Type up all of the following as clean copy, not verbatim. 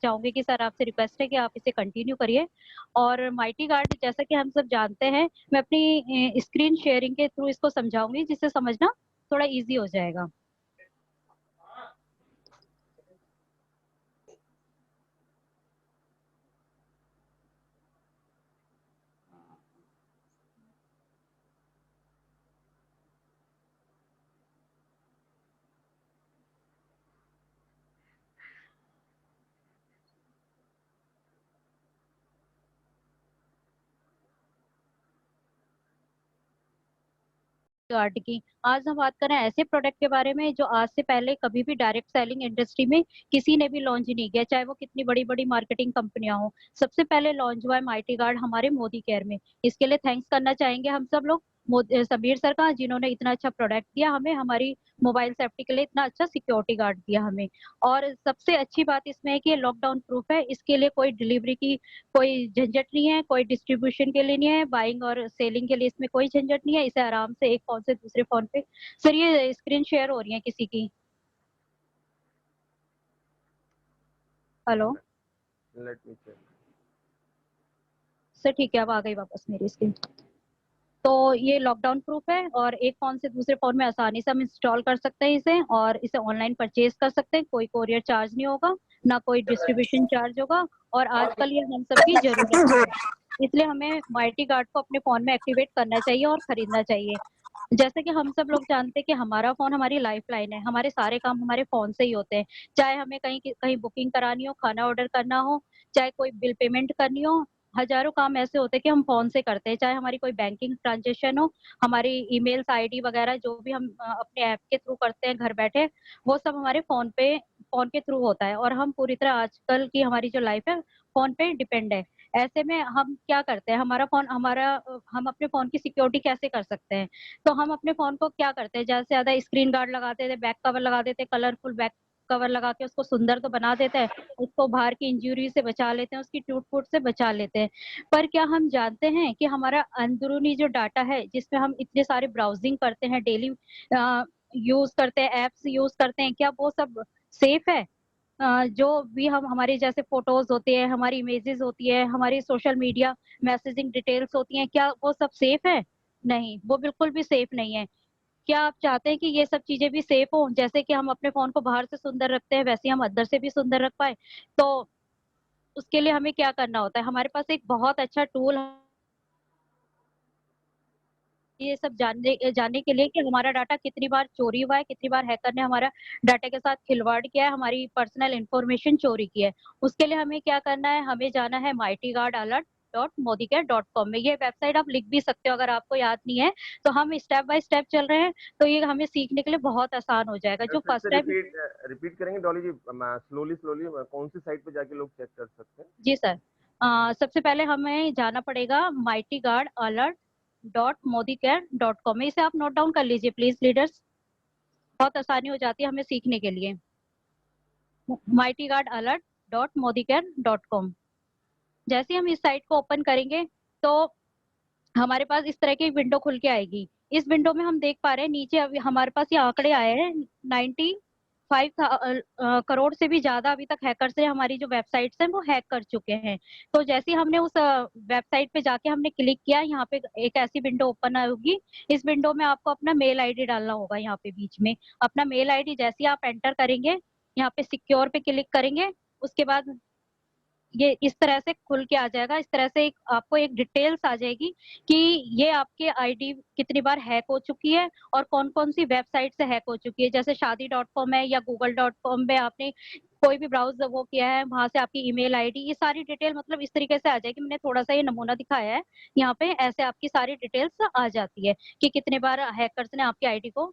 चाहूंगी कि सर आपसे रिक्वेस्ट है कि आप इसे कंटिन्यू करिए। और माइटी गार्ड जैसा कि हम सब जानते हैं, मैं अपनी स्क्रीन शेयरिंग के थ्रू इसको समझाऊंगी जिससे समझना थोड़ा इजी हो जाएगा। गार्ड की आज हम बात कर रहे हैं ऐसे प्रोडक्ट के बारे में जो आज से पहले कभी भी डायरेक्ट सेलिंग इंडस्ट्री में किसी ने भी लॉन्च नहीं किया, चाहे वो कितनी बड़ी बड़ी मार्केटिंग कंपनियां हो। सबसे पहले लॉन्च हुआ है माइटी गार्ड हमारे मोदी केयर में। इसके लिए थैंक्स करना चाहेंगे हम सब लोग समीर सर का, जिन्होंने इतना अच्छा प्रोडक्ट दिया हमें, हमारी मोबाइल सेफ्टी के लिए इतना अच्छा सिक्योरिटी गार्ड दिया हमें। और सबसे अच्छी बात इसमें है कि ये लॉकडाउन प्रूफ है, इसके लिए कोई डिलीवरी की कोई झंझट नहीं है, कोई डिस्ट्रीब्यूशन के लिए नहीं है, बाइंग और सेलिंग के लिए इसमें कोई झंझट नहीं है। इसे आराम से एक फोन से दूसरे फोन पे, सर ये स्क्रीन शेयर हो रही है किसी की? Hello let me check. Sir ठीक है, अब आ गई वापस मेरी स्क्रीन। तो ये लॉकडाउन प्रूफ है और एक फोन से दूसरे फोन में आसानी से हम इंस्टॉल कर सकते हैं इसे, और इसे ऑनलाइन परचेज कर सकते हैं। कोई कोरियर चार्ज नहीं होगा, ना कोई डिस्ट्रीब्यूशन चार्ज होगा। और आजकल ये हम सबकी जरूरत है, इसलिए हमें माइटी गार्ड को अपने फोन में एक्टिवेट करना चाहिए और खरीदना चाहिए। जैसे कि हम सब लोग जानते हैं कि हमारा फोन हमारी लाइफ लाइन है, हमारे सारे काम हमारे फोन से ही होते हैं। चाहे हमें कहीं कहीं बुकिंग करानी हो, खाना ऑर्डर करना हो, चाहे कोई बिल पेमेंट करनी हो, हजारों काम ऐसे होते हैं कि हम फोन से करते हैं। चाहे हमारी कोई बैंकिंग ट्रांजेक्शन हो, हमारी ईमेल्स आईडी वगैरह जो भी हम अपने ऐप के थ्रू करते हैं घर बैठे, वो सब हमारे फोन के थ्रू होता है। और हम पूरी तरह आजकल की हमारी जो लाइफ है फोन पे डिपेंड है। ऐसे में हम क्या करते हैं, हम अपने फोन की सिक्योरिटी कैसे कर सकते हैं? तो हम अपने फोन को क्या करते हैं, ज्यादा से ज्यादा स्क्रीन गार्ड लगा देते हैं, बैक कवर लगा देते हैं, कलरफुल बैक कवर लगा के उसको सुंदर तो बना देते हैं, उसको बाहर की इंजरी से बचा लेते हैं, उसकी टूट फूट से बचा लेते हैं। पर क्या हम जानते हैं कि हमारा अंदरूनी जो डाटा है, जिसमें हम इतने सारे ब्राउजिंग करते हैं, डेली यूज करते हैं, एप्स यूज करते हैं, क्या वो सब सेफ है? जो भी हम हमारी जैसे फोटोज होती है, हमारी इमेजेस होती है, हमारी सोशल मीडिया मैसेजिंग डिटेल्स होती हैं, क्या वो सब सेफ है? नहीं, वो बिल्कुल भी सेफ नहीं है। क्या आप चाहते हैं कि ये सब चीजें भी सेफ हो? जैसे कि हम अपने फोन को बाहर से सुंदर रखते हैं, वैसे ही हम अंदर से भी सुंदर रख पाए। तो उसके लिए हमें क्या करना होता है, हमारे पास एक बहुत अच्छा टूल ये सब जानने जानने के लिए कि हमारा डाटा कितनी बार चोरी हुआ है, कितनी बार हैकर ने हमारा डाटा के साथ खिलवाड़ किया है, हमारी पर्सनल इंफॉर्मेशन चोरी की है। उसके लिए हमें क्या करना है, हमें जाना है mightyguardalert.modicare.com में। ये वेबसाइट आप लिख भी सकते हो अगर आपको याद नहीं है, तो हम स्टेप बाय स्टेप चल रहे हैं, तो ये हमें सीखने के लिए बहुत आसान हो जाएगा। जो फिर फर्स्ट से टाइम, रिपीट रिपीट करेंगे डॉली जी? स्लोली स्लोली कौन सी साइट पे जाके लोग चेक कर सकते हैं? जी सर, सबसे पहले हमें जाना पड़ेगा mightyguardalert.modicare.com में। इसे आप नोट डाउन कर लीजिए प्लीज लीडर्स, बहुत आसानी हो जाती है हमें सीखने के लिए। mightyguardalert.modicare.com। जैसे ही हम इस साइट को ओपन करेंगे, तो हमारे पास इस तरह की एक विंडो खुल के आएगी। इस विंडो में हम देख पा रहे हैं नीचे अभी हमारे पास ये आंकड़े आए हैं, 95 करोड़ से भी ज्यादा अभी तक हैकर्स ने हमारी जो वेबसाइट्स हैं वो हैक कर चुके हैं। तो जैसे ही हमने उस वेबसाइट पे जाके हमने क्लिक किया, यहाँ पे एक ऐसी विंडो ओपन होगी। इस विंडो में आपको अपना मेल आईडी डालना होगा, यहाँ पे बीच में अपना मेल आईडी जैसे ही आप एंटर करेंगे, यहाँ पे सिक्योर पे क्लिक करेंगे, उसके बाद ये इस तरह से खुल के आ जाएगा। इस तरह से आपको एक डिटेल्स आ जाएगी कि ये आपके आईडी कितनी बार हैक हो चुकी है और कौन कौन सी वेबसाइट से हैक हो चुकी है। जैसे शादी.com है या google.com पे आपने कोई भी ब्राउज वो किया है, वहां से आपकी ईमेल आईडी, ये सारी डिटेल मतलब इस तरीके से आ जाएगी। मैंने थोड़ा सा ये नमूना दिखाया है, यहाँ पे ऐसे आपकी सारी डिटेल्स आ जाती है कि कितने बार हैकर्स ने आपकी आईडी को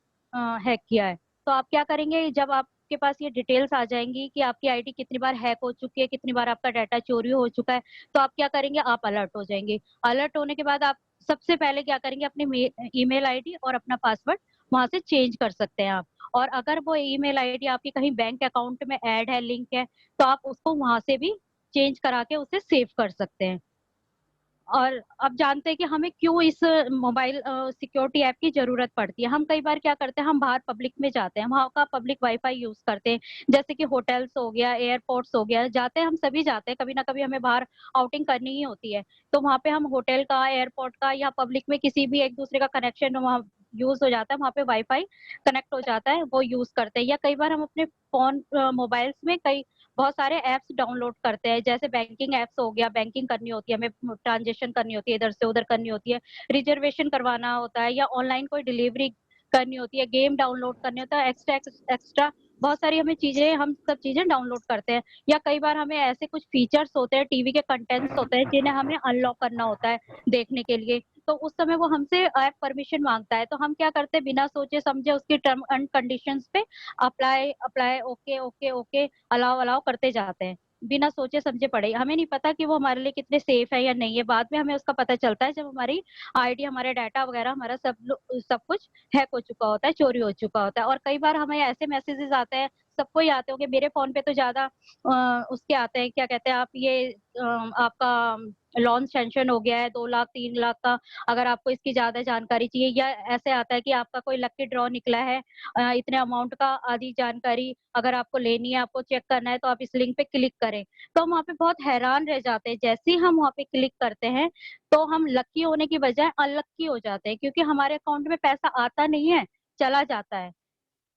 हैक किया है। तो आप क्या करेंगे, जब आपके पास ये डिटेल्स आ जाएंगी कि आपकी आईडी कितनी बार हैक हो चुकी है, कितनी बार आपका डाटा चोरी हो चुका है, तो आप क्या करेंगे, आप अलर्ट हो जाएंगे। अलर्ट होने के बाद आप सबसे पहले क्या करेंगे, अपनी ईमेल आईडी और अपना पासवर्ड वहां से चेंज कर सकते हैं आप। और अगर वो ईमेल आईडी आपकी कहीं बैंक अकाउंट में ऐड है, लिंक है, तो आप उसको वहां से भी चेंज करा के उसे सेव कर सकते हैं। और अब जानते हैं कि हमें क्यों इस मोबाइल सिक्योरिटी ऐप की ज़रूरत पड़ती है। हम कई बार क्या करते हैं, हम बाहर पब्लिक में जाते हैं, वहाँ का पब्लिक वाईफ़ाई यूज़ करते हैं, जैसे कि होटल्स हो गया, एयरपोर्ट्स हो गया, जाते हैं हम सभी जाते हैं, कभी न कभी हमें बाहर आउटिंग करनी ही होती है। तो वहाँ पे हम होटल का, एयरपोर्ट का या पब्लिक में किसी भी एक-दूसरे का कनेक्शन वहाँ यूज़ हो जाता है, वहाँ पे वाईफ़ाई कनेक्ट हो जाता है, वो यूज़ करते हैं या कई बार हम अपने मोबाइल्स में कई बहुत सारे ऐप्स डाउनलोड करते हैं, जैसे बैंकिंग ऐप्स हो गया, बैंकिंग करनी होती है, हमें ट्रांज़ैक्शन करनी होती है, इधर से उधर करनी होती है, रिज़र्वेशन करवाना होता है या ऑनलाइन कोई डिलीवरी करनी होती है, गेम डाउनलोड करने होता है, एक्स्ट्रा बहुत सारी हमें चीज़ें हम सब चीज़ें डाउनलोड करते हैं या कई बार हमें ऐसे कुछ फीचर्स होते हैं, टीवी के कंटेंट्स होते हैं, जिन्हें हमें अनलॉक करना होता है देखने के लिए। तो उस समय वो हमसे ऐप परमिशन माँगता है, तो हम क्या करते हैं बिना सोचे-समझे उसकी टर्म एंड कंडीशंस पे apply apply, okay, okay, okay, allow allow करते जाते हैं, बिना सोचे-समझे पड़े। हमें नहीं पता कि वो हमारे लिए कितने सेफ है या नहीं है, बाद में हमें उसका पता चलता है जब हमारी आईडी, हमारे डाटा वगैरह हमारा सब कुछ हैक हो चुका होता है, चोरी हो चुका होता है और कई बार हमें ऐसे मैसेजेस आते हैं, सबको ही आते होंगे, मेरे फ़ोन पे तो ज़्यादा उसके आते हैं, क्या कहते हैं आप ये आपका लोन सैंक्शन हो गया है 2 लाख, 3 लाख का, अगर आपको इसकी ज़्यादा जानकारी चाहिए या ऐसे आता है कि आपका कोई लकी ड्रॉ निकला है इतने अमाउंट का, आधी जानकारी अगर आपको लेनी है, आपको चेक करना है तो आप इस लिंक पे क्लिक करें। तो हम वहाँ पे बहुत हैरान रह जाते हैं, जैसे ही हम वहाँ पे क्लिक करते हैं, तो हम लकी होने की बजाय अनलकी हो जाते हैं क्योंकि हमारे अकाउंट में पैसा आता नहीं है, चला जाता है।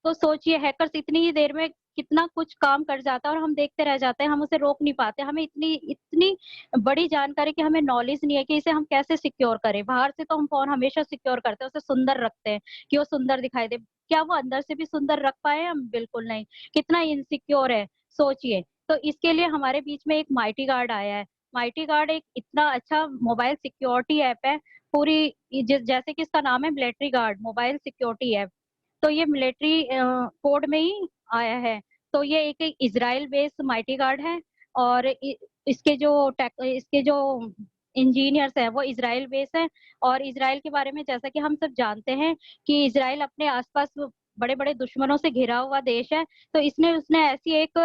तो सोचिए हैकर्स इतनी ही देर में कितना कुछ काम कर जाता है और हम देखते रह जाते हैं, हम उसे रोक नहीं पाते। हमें इतनी इतनी बड़ी जानकारी की हमें नॉलेज नहीं है कि इसे हम कैसे सिक्योर करें। बाहर से तो हम फ़ोन हमेशा सिक्योर करते हैं, उसे सुंदर रखते हैं कि वो सुंदर दिखाई दे। क्या वो अंदर से भी सुंदर रख पाए हम? बिल्कुल नहीं। कितना इनसिक्योर है, सोचिए। तो इसके लिए हमारे बीच में एक माइटी गार्ड आया है। माइटी गार्ड एक इतना अच्छा मोबाइल सिक्योरिटी ऐप है, पूरी जैसे कि इसका नाम है military guard mobile security app. तो ये मिलिट्री कोड में ही आया है। तो ये एक इज़राइल बेस्ड माइटी गार्ड है और इ इसके जो इंजीनियर्स हैं वो इज़राइल बेस्ड हैं और इज़राइल के बारे में जैसा कि हम सब जानते हैं कि इज़राइल अपने आस-पास बड़े-बड़े दुश्मनों से घिरा हुआ देश है। तो उसने ऐसी एक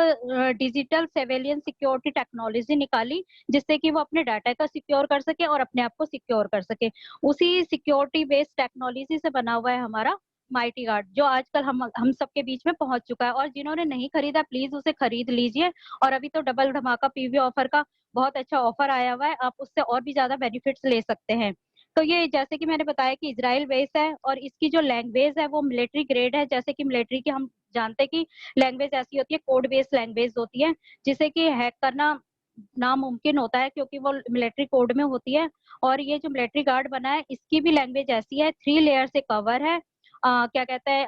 डिजिटल सिविलियन सिक्योरिटी टेक्नोलॉजी निकाली जिससे कि वो अपने डाटा को सिक्योर कर सके और अपने आप को सिक्योर कर सके। उसी सिक्योरिटी बेस्ड टेक्नोलॉजी से बना हुआ है हमारा माइटी गार्ड जो आजकल हम सबके बीच में पहुँच चुका है और जिन्होंने नहीं खरीदा प्लीज़ उसे खरीद लीजिए और अभी तो डबल धमाका पीवी ऑफर का बहुत अच्छा ऑफर आया हुआ है, आप उससे और भी ज़्यादा बेनिफिट्स ले सकते हैं। तो ये जैसे कि मैंने बताया कि इज़राइल बेस्ड है और इसकी जो लैंग्वेज है वो मिलिट्री ग्रेड है, जैसे कि मिलिट्री की हम जानते हैं कि लैंग्वेज ऐसी होती है कोड बेस्ड लैंग्वेज होती है, जिसे कि हैक करना नामुमकिन होता है क्योंकि वो मिलिट्री कोड में होती है और ये जो मिलिट्री गार्ड बना है इसकी भी लैंग्वेज ऐसी है, 3 लेयर से कवर है। क्या कहते हैं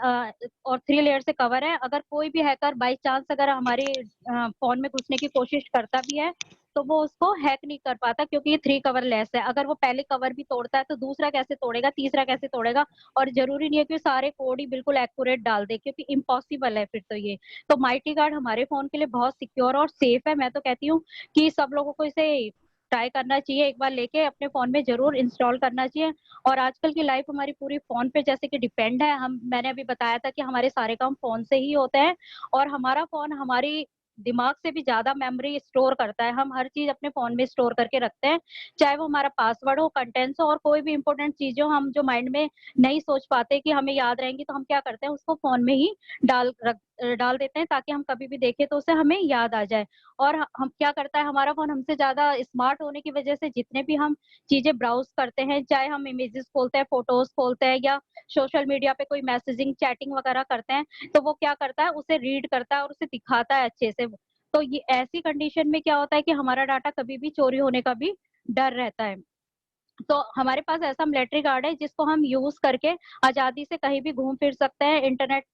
और 3 लेयर से कवर है। अगर कोई भी हैकर बाय चांस अगर हमारे फ़ोन में घुसने की कोशिश करता भी है, तो वो उसको हैक नहीं कर पाता क्योंकि ये 3 कवर लेस है। अगर वो पहले कवर भी तोड़ता है, तो दूसरा कैसे तोड़ेगा, तीसरा कैसे तोड़ेगा और ज़रूरी नहीं है कि सारे कोड ही बिल्कुल एक्यूरेट डाल दे क्योंकि इम्पॉसिबल है फिर तो ये। तो माइटी गार्ड हमारे फ़ोन के लिए बहुत सिक्योर और सेफ है। मैं तो कहती हूँ कि सब लोगों को इसे ट्राई करना चाहिए, एक बार लेके अपने फ़ोन में ज़रूर इंस्टॉल करना चाहिए और आजकल की लाइफ़ हमारी पूरी फ़ोन पे जैसे कि डिपेंड है। हम मैंने अभी बताया था कि हमारे सारे काम फ़ोन से ही होते हैं और हमारा फ़ोन हमारी दिमाग से भी ज़्यादा मेमोरी स्टोर करता है। हम हर चीज़ अपने फ़ोन में स्टोर करके रखते हैं, चाहे वो हमारा पासवर्ड हो, कंटेंट्स हो और कोई भी इम्पोर्टेंट चीज़ें हो हम जो माइंड में नहीं सोच पाते कि हमें याद रहेंगी, तो हम क्या करते हैं उसको फ़ोन में ही डाल देते हैं ताकि हम कभी भी देखें तो उसे हमें याद आ जाए। और हम क्या करता है हमारा फ़ोन हमसे ज़्यादा स्मार्ट होने की वज़ह से जितने भी हम चीज़ें ब्राउज़ करते हैं, चाहे हम इमेजेस खोलते हैं, फ़ोटोज़ खोलते हैं या सोशल मीडिया पे कोई मैसेजिंग, चैटिंग वगैरह करते हैं, तो वो क्या करता है उसे रीड करता है और उसे दिखाता है अच्छे से। तो ये ऐसी कंडीशन में क्या होता है कि हमारा डाटा कभी भी चोरी होने का भी डर रहता है। तो हमारे पास ऐसा मिलिट्री गार्ड है जिसको हम यूज़ करके आज़ादी से कहीं भी घूम फिर सकते हैं, इंटरनेट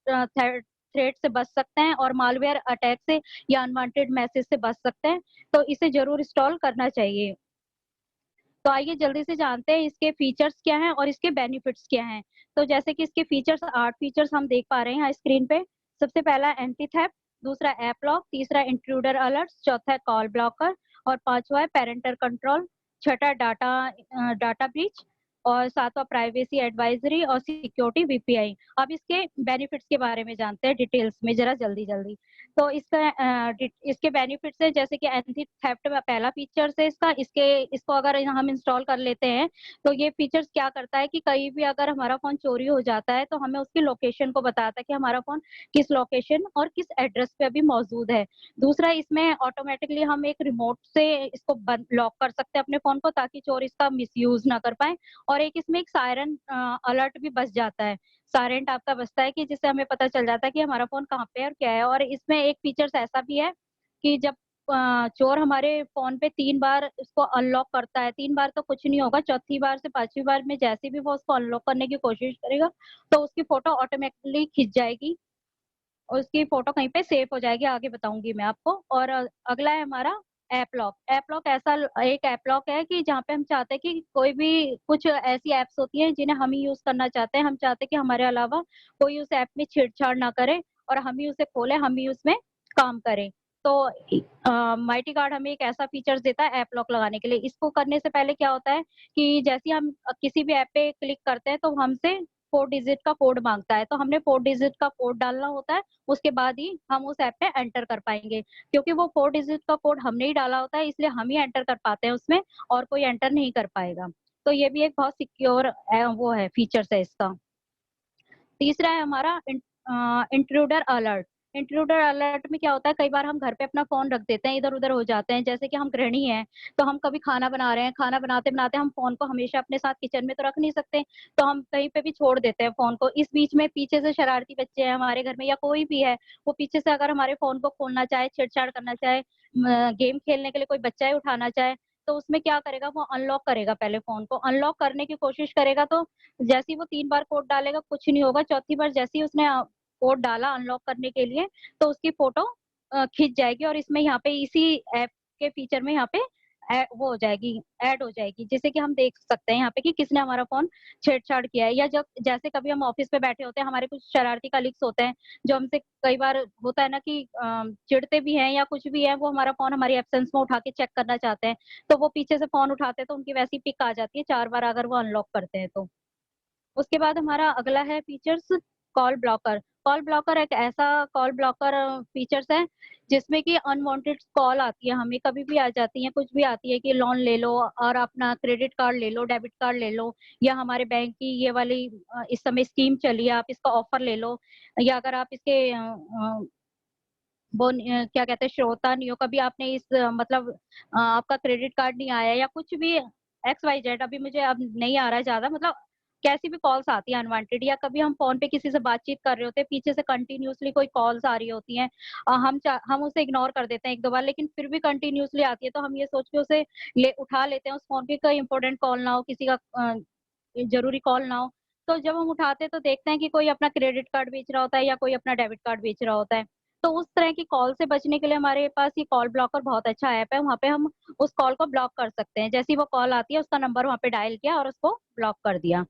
थ्रेट से बच सकते हैं और मालवेयर अटैक से या अनवांटेड मैसेज से बच सकते हैं। तो इसे ज़रूर इंस्टॉल करना चाहिए। तो आइए जल्दी से जानते हैं इसके फीचर्स क्या हैं और इसके बेनिफिट्स क्या हैं। तो जैसे कि इसके फीचर्स 8 फीचर्स हम देख पा रहे हैं यहाँ स्क्रीन पे। सबसे पहला एंटी थेफ्ट, दूसरा ऐप लॉक, तीसरा इंट्रूडर अलर्ट्स, चौथा है कॉल ब्लॉकर और पाँचवाँ है पैरेंटल कंट्रोल, छठा डाटा ब्रीच और सातवां प्राइवेसी एडवाइजरी और सिक्योरिटी वीपीआई। अब इसके बेनिफिट्स के बारे में जानते हैं डिटेल्स में ज़रा जल्दी-जल्दी। तो इसके बेनिफिट्स है जैसे कि एंटी थेफ्ट में पहला फीचर्स है इसका। इसको अगर हम इंस्टॉल कर लेते हैं तो ये फीचर्स क्या करता है कि कहीं भी अगर हमारा फोन चोरी हो जाता है तो हमें उसकी लोकेशन को बताता है कि हमारा फोन किस लोकेशन और किस एड्रेस पे अभी मौजूद है। दूसरा, इसमें ऑटोमेटिकली हम एक रिमोट से इसको लॉक कर सकते हैं अपने फोन को, ताकि चोर इसका मिसयूज ना कर पाए। और एक इसमें एक सायरन अलर्ट भी बज जाता है, सायरेंट आपका बजता है कि जिससे हमें पता चल जाता है कि हमारा फ़ोन कहाँ पे है और क्या है। और इसमें एक फीचर्स ऐसा भी है कि जब चोर हमारे फ़ोन पे 3 बार इसको अनलॉक करता है, 3 बार तो कुछ नहीं होगा, चौथी बार से 5वीं बार में जैसे भी वो उसको अनलॉक करने की कोशिश करेगा, तो उसकी फ़ोटो ऑटोमेटिकली खिंच जाएगी और उसकी फ़ोटो कहीं पे सेव हो जाएगी, आगे बताऊँगी मैं आपको। और अगला है हमारा ऐप लॉक। ऐप लॉक एक ऐप लॉक है कि जहाँ पे हम चाहते हैं कि कोई भी कुछ ऐसी ऐप्स होती हैं जिन्हें हम ही यूज़ करना चाहते हैं, हम चाहते हैं कि हमारे अलावा कोई उस ऐप में छेड़छाड़ ना करे और हम ही उसे खोलें, हम ही उसमें काम करें। तो माइटी कार्ड हमें एक ऐसा फीचर्स देता है ऐप लॉक लगाने के लिए। इसको करने से पहले क्या होता है कि जैसे ही हम किसी भी ऐप पे क्लिक करते हैं तो हमसे 4 डिजिट का कोड माँगता है, तो हमने 4 डिजिट का कोड डालना होता है, उसके बाद ही हम उस ऐप पे एंटर कर पाएँगे। क्योंकि वो 4 डिजिट का कोड हमने ही डाला होता है, इसलिए हम ही एंटर कर पाते हैं उसमें और कोई एंटर नहीं कर पाएगा। तो ये भी एक बहुत सिक्योर वो है, फीचर्स है इसका। तीसरा है हमारा इंट्रूडर अलर्ट। इंट्रूडर अलर्ट में क्या होता है, कई बार हम घर पे अपना फ़ोन रख देते हैं, इधर-उधर हो जाते हैं, जैसे कि हम गृहिणी हैं, तो हम कभी खाना बना रहे हैं, खाना बनाते-बनाते हम फ़ोन को हमेशा अपने साथ किचन में तो रख नहीं सकते, तो हम कहीं पे भी छोड़ देते हैं फ़ोन को। इस बीच में पीछे से शरारती बच्चे हैं हमारे घर में या कोई भी है, वो पीछे से अगर हमारे फ़ोन को खोलना चाहे, छेड़छाड़ करना चाहे, गेम खेलने के लिए कोई बच्चा ही उठाना चाहे, तो उसमें क्या करेगा, वो अनलॉक करेगा पहले फ़ोन को। अनलॉक करने की कोशिश करेगा तो जैसे ही वो 3 बार कोड डालेगा कुछ नहीं होगा, चौथी बार जैसे ही उसने कोड डाला अनलॉक करने के लिए, तो उसकी फ़ोटो खिंच जाएगी और इसमें यहाँ पे इसी ऐप के फीचर में यहाँ पे वो हो जाएगी, ऐड हो जाएगी, जिससे कि हम देख सकते हैं यहाँ पे कि किसने हमारा फ़ोन छेड़छाड़ किया है। या जब जैसे कभी हम ऑफ़िस में बैठे होते हैं, हमारे कुछ शरारती कलीग्स होते हैं, जो हमसे कई बार होता है ना कि चिढ़ते भी हैं या कुछ भी है, वो हमारा फ़ोन हमारी एब्सेंस में उठा के चेक करना चाहते हैं, तो वो पीछे से फ़ोन उठाते हैं, तो उनकी वैसी पिक आ जाती है 4 बार अगर वो अनलॉक करते हैं तो। उसके बाद हमारा अगला है features call blocker. Call blocker एक ऐसा कॉल ब्लॉकर फीचर्स है जिसमें कि अनवांटेड कॉल आती है, हमें कभी भी आ जाती है, कुछ भी आती है कि लोन ले लो और अपना क्रेडिट कार्ड ले लो, डेबिट कार्ड ले लो या हमारे बैंक की ये वाली इस समय स्कीम चली है, आप इसका ऑफर ले लो या अगर आप इसके क्या कहते हैं श्रोता नहीं हो, कभी आपने इस मतलब आपका क्रेडिट कार्ड नहीं आया या कुछ भी एक्स वाई जेड, अभी मुझे अब नहीं आ रहा है ज़्यादा, मतलब कैसी भी कॉल्स आती है अनवांटेड या कभी हम फ़ोन पे किसी से बातचीत कर रहे होते हैं, पीछे से कंटिन्यूअसली कोई कॉल्स आ रही होती हैं। हम उसे इग्नोर कर देते हैं 1-2 बार लेकिन फिर भी कंटिन्यूअसली आती है, तो हम ये सोच के उसे उठा लेते हैं उस फ़ोन की कोई इम्पोर्टेंट कॉल ना हो, किसी का ज़रूरी कॉल ना हो। तो जब हम उठाते हैं तो देखते हैं कि कोई अपना क्रेडिट कार्ड बेच रहा होता है या कोई अपना डेबिट कार्ड बेच रहा होता है। तो उस तरह की कॉल से बचने के लिए हमारे पास ये कॉल ब्लॉकर बहुत अच्छा ऐप है, वहाँ पे हम उस कॉल को ब्लॉक कर सकते हैं। जैसे ही वो कॉल आती है, उसका नंबर वहाँ पे डायल किया और उसको ब्लॉक कर दिया।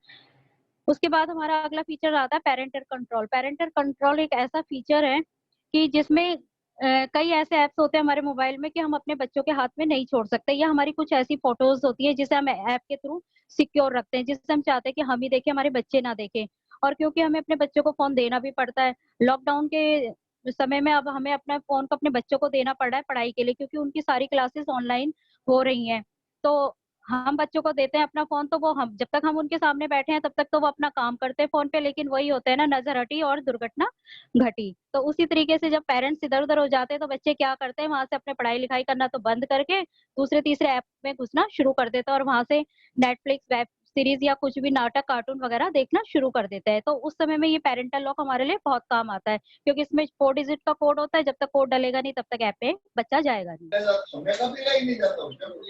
उसके बाद हमारा अगला फीचर आता है पैरेंटल कंट्रोल। पैरेंटल कंट्रोल एक ऐसा फीचर है कि जिसमें कई ऐसे ऐप्स होते हैं हमारे मोबाइल में कि हम अपने बच्चों के हाथ में नहीं छोड़ सकते या हमारी कुछ ऐसी फ़ोटोज़ होती है जिसे हम ऐप के थ्रू सिक्योर रखते हैं, जिससे हम चाहते हैं कि हम ही देखें, हमारे बच्चे ना देखें। और क्योंकि हमें अपने बच्चों को फ़ोन देना भी पड़ता है, लॉकडाउन के समय में अब हमें अपना फ़ोन को अपने बच्चों को देना पड़ रहा है पढ़ाई के लिए क्योंकि उनकी सारी क्लासेस ऑनलाइन हो रही हैं। तो हम बच्चों को देते हैं अपना फ़ोन तो वो हम जब तक हम उनके सामने बैठे हैं तब तक तो वो अपना काम करते हैं फ़ोन पे लेकिन वही होता है ना नज़र हटी और दुर्घटना घटी। तो उसी तरीके से जब पेरेंट्स इधर-उधर हो जाते हैं तो बच्चे क्या करते हैं वहाँ से अपने पढ़ाई-लिखाई करना तो बंद करके दूसरे-तीसरे ऐप में घुसना शुरू कर देते हैं और वहाँ से नेटफ्लिक्स, वेब सीरीज़ या कुछ भी नाटक, कार्टून वग़ैरह देखना शुरू कर देते हैं। तो उस समय में ये पैरेंटल लॉक हमारे लिए बहुत काम आता है क्योंकि इसमें 4 डिजिट का कोड होता है, जब तक कोड डलेगा नहीं तब तक ऐप पे बच्चा जाएगा नहीं।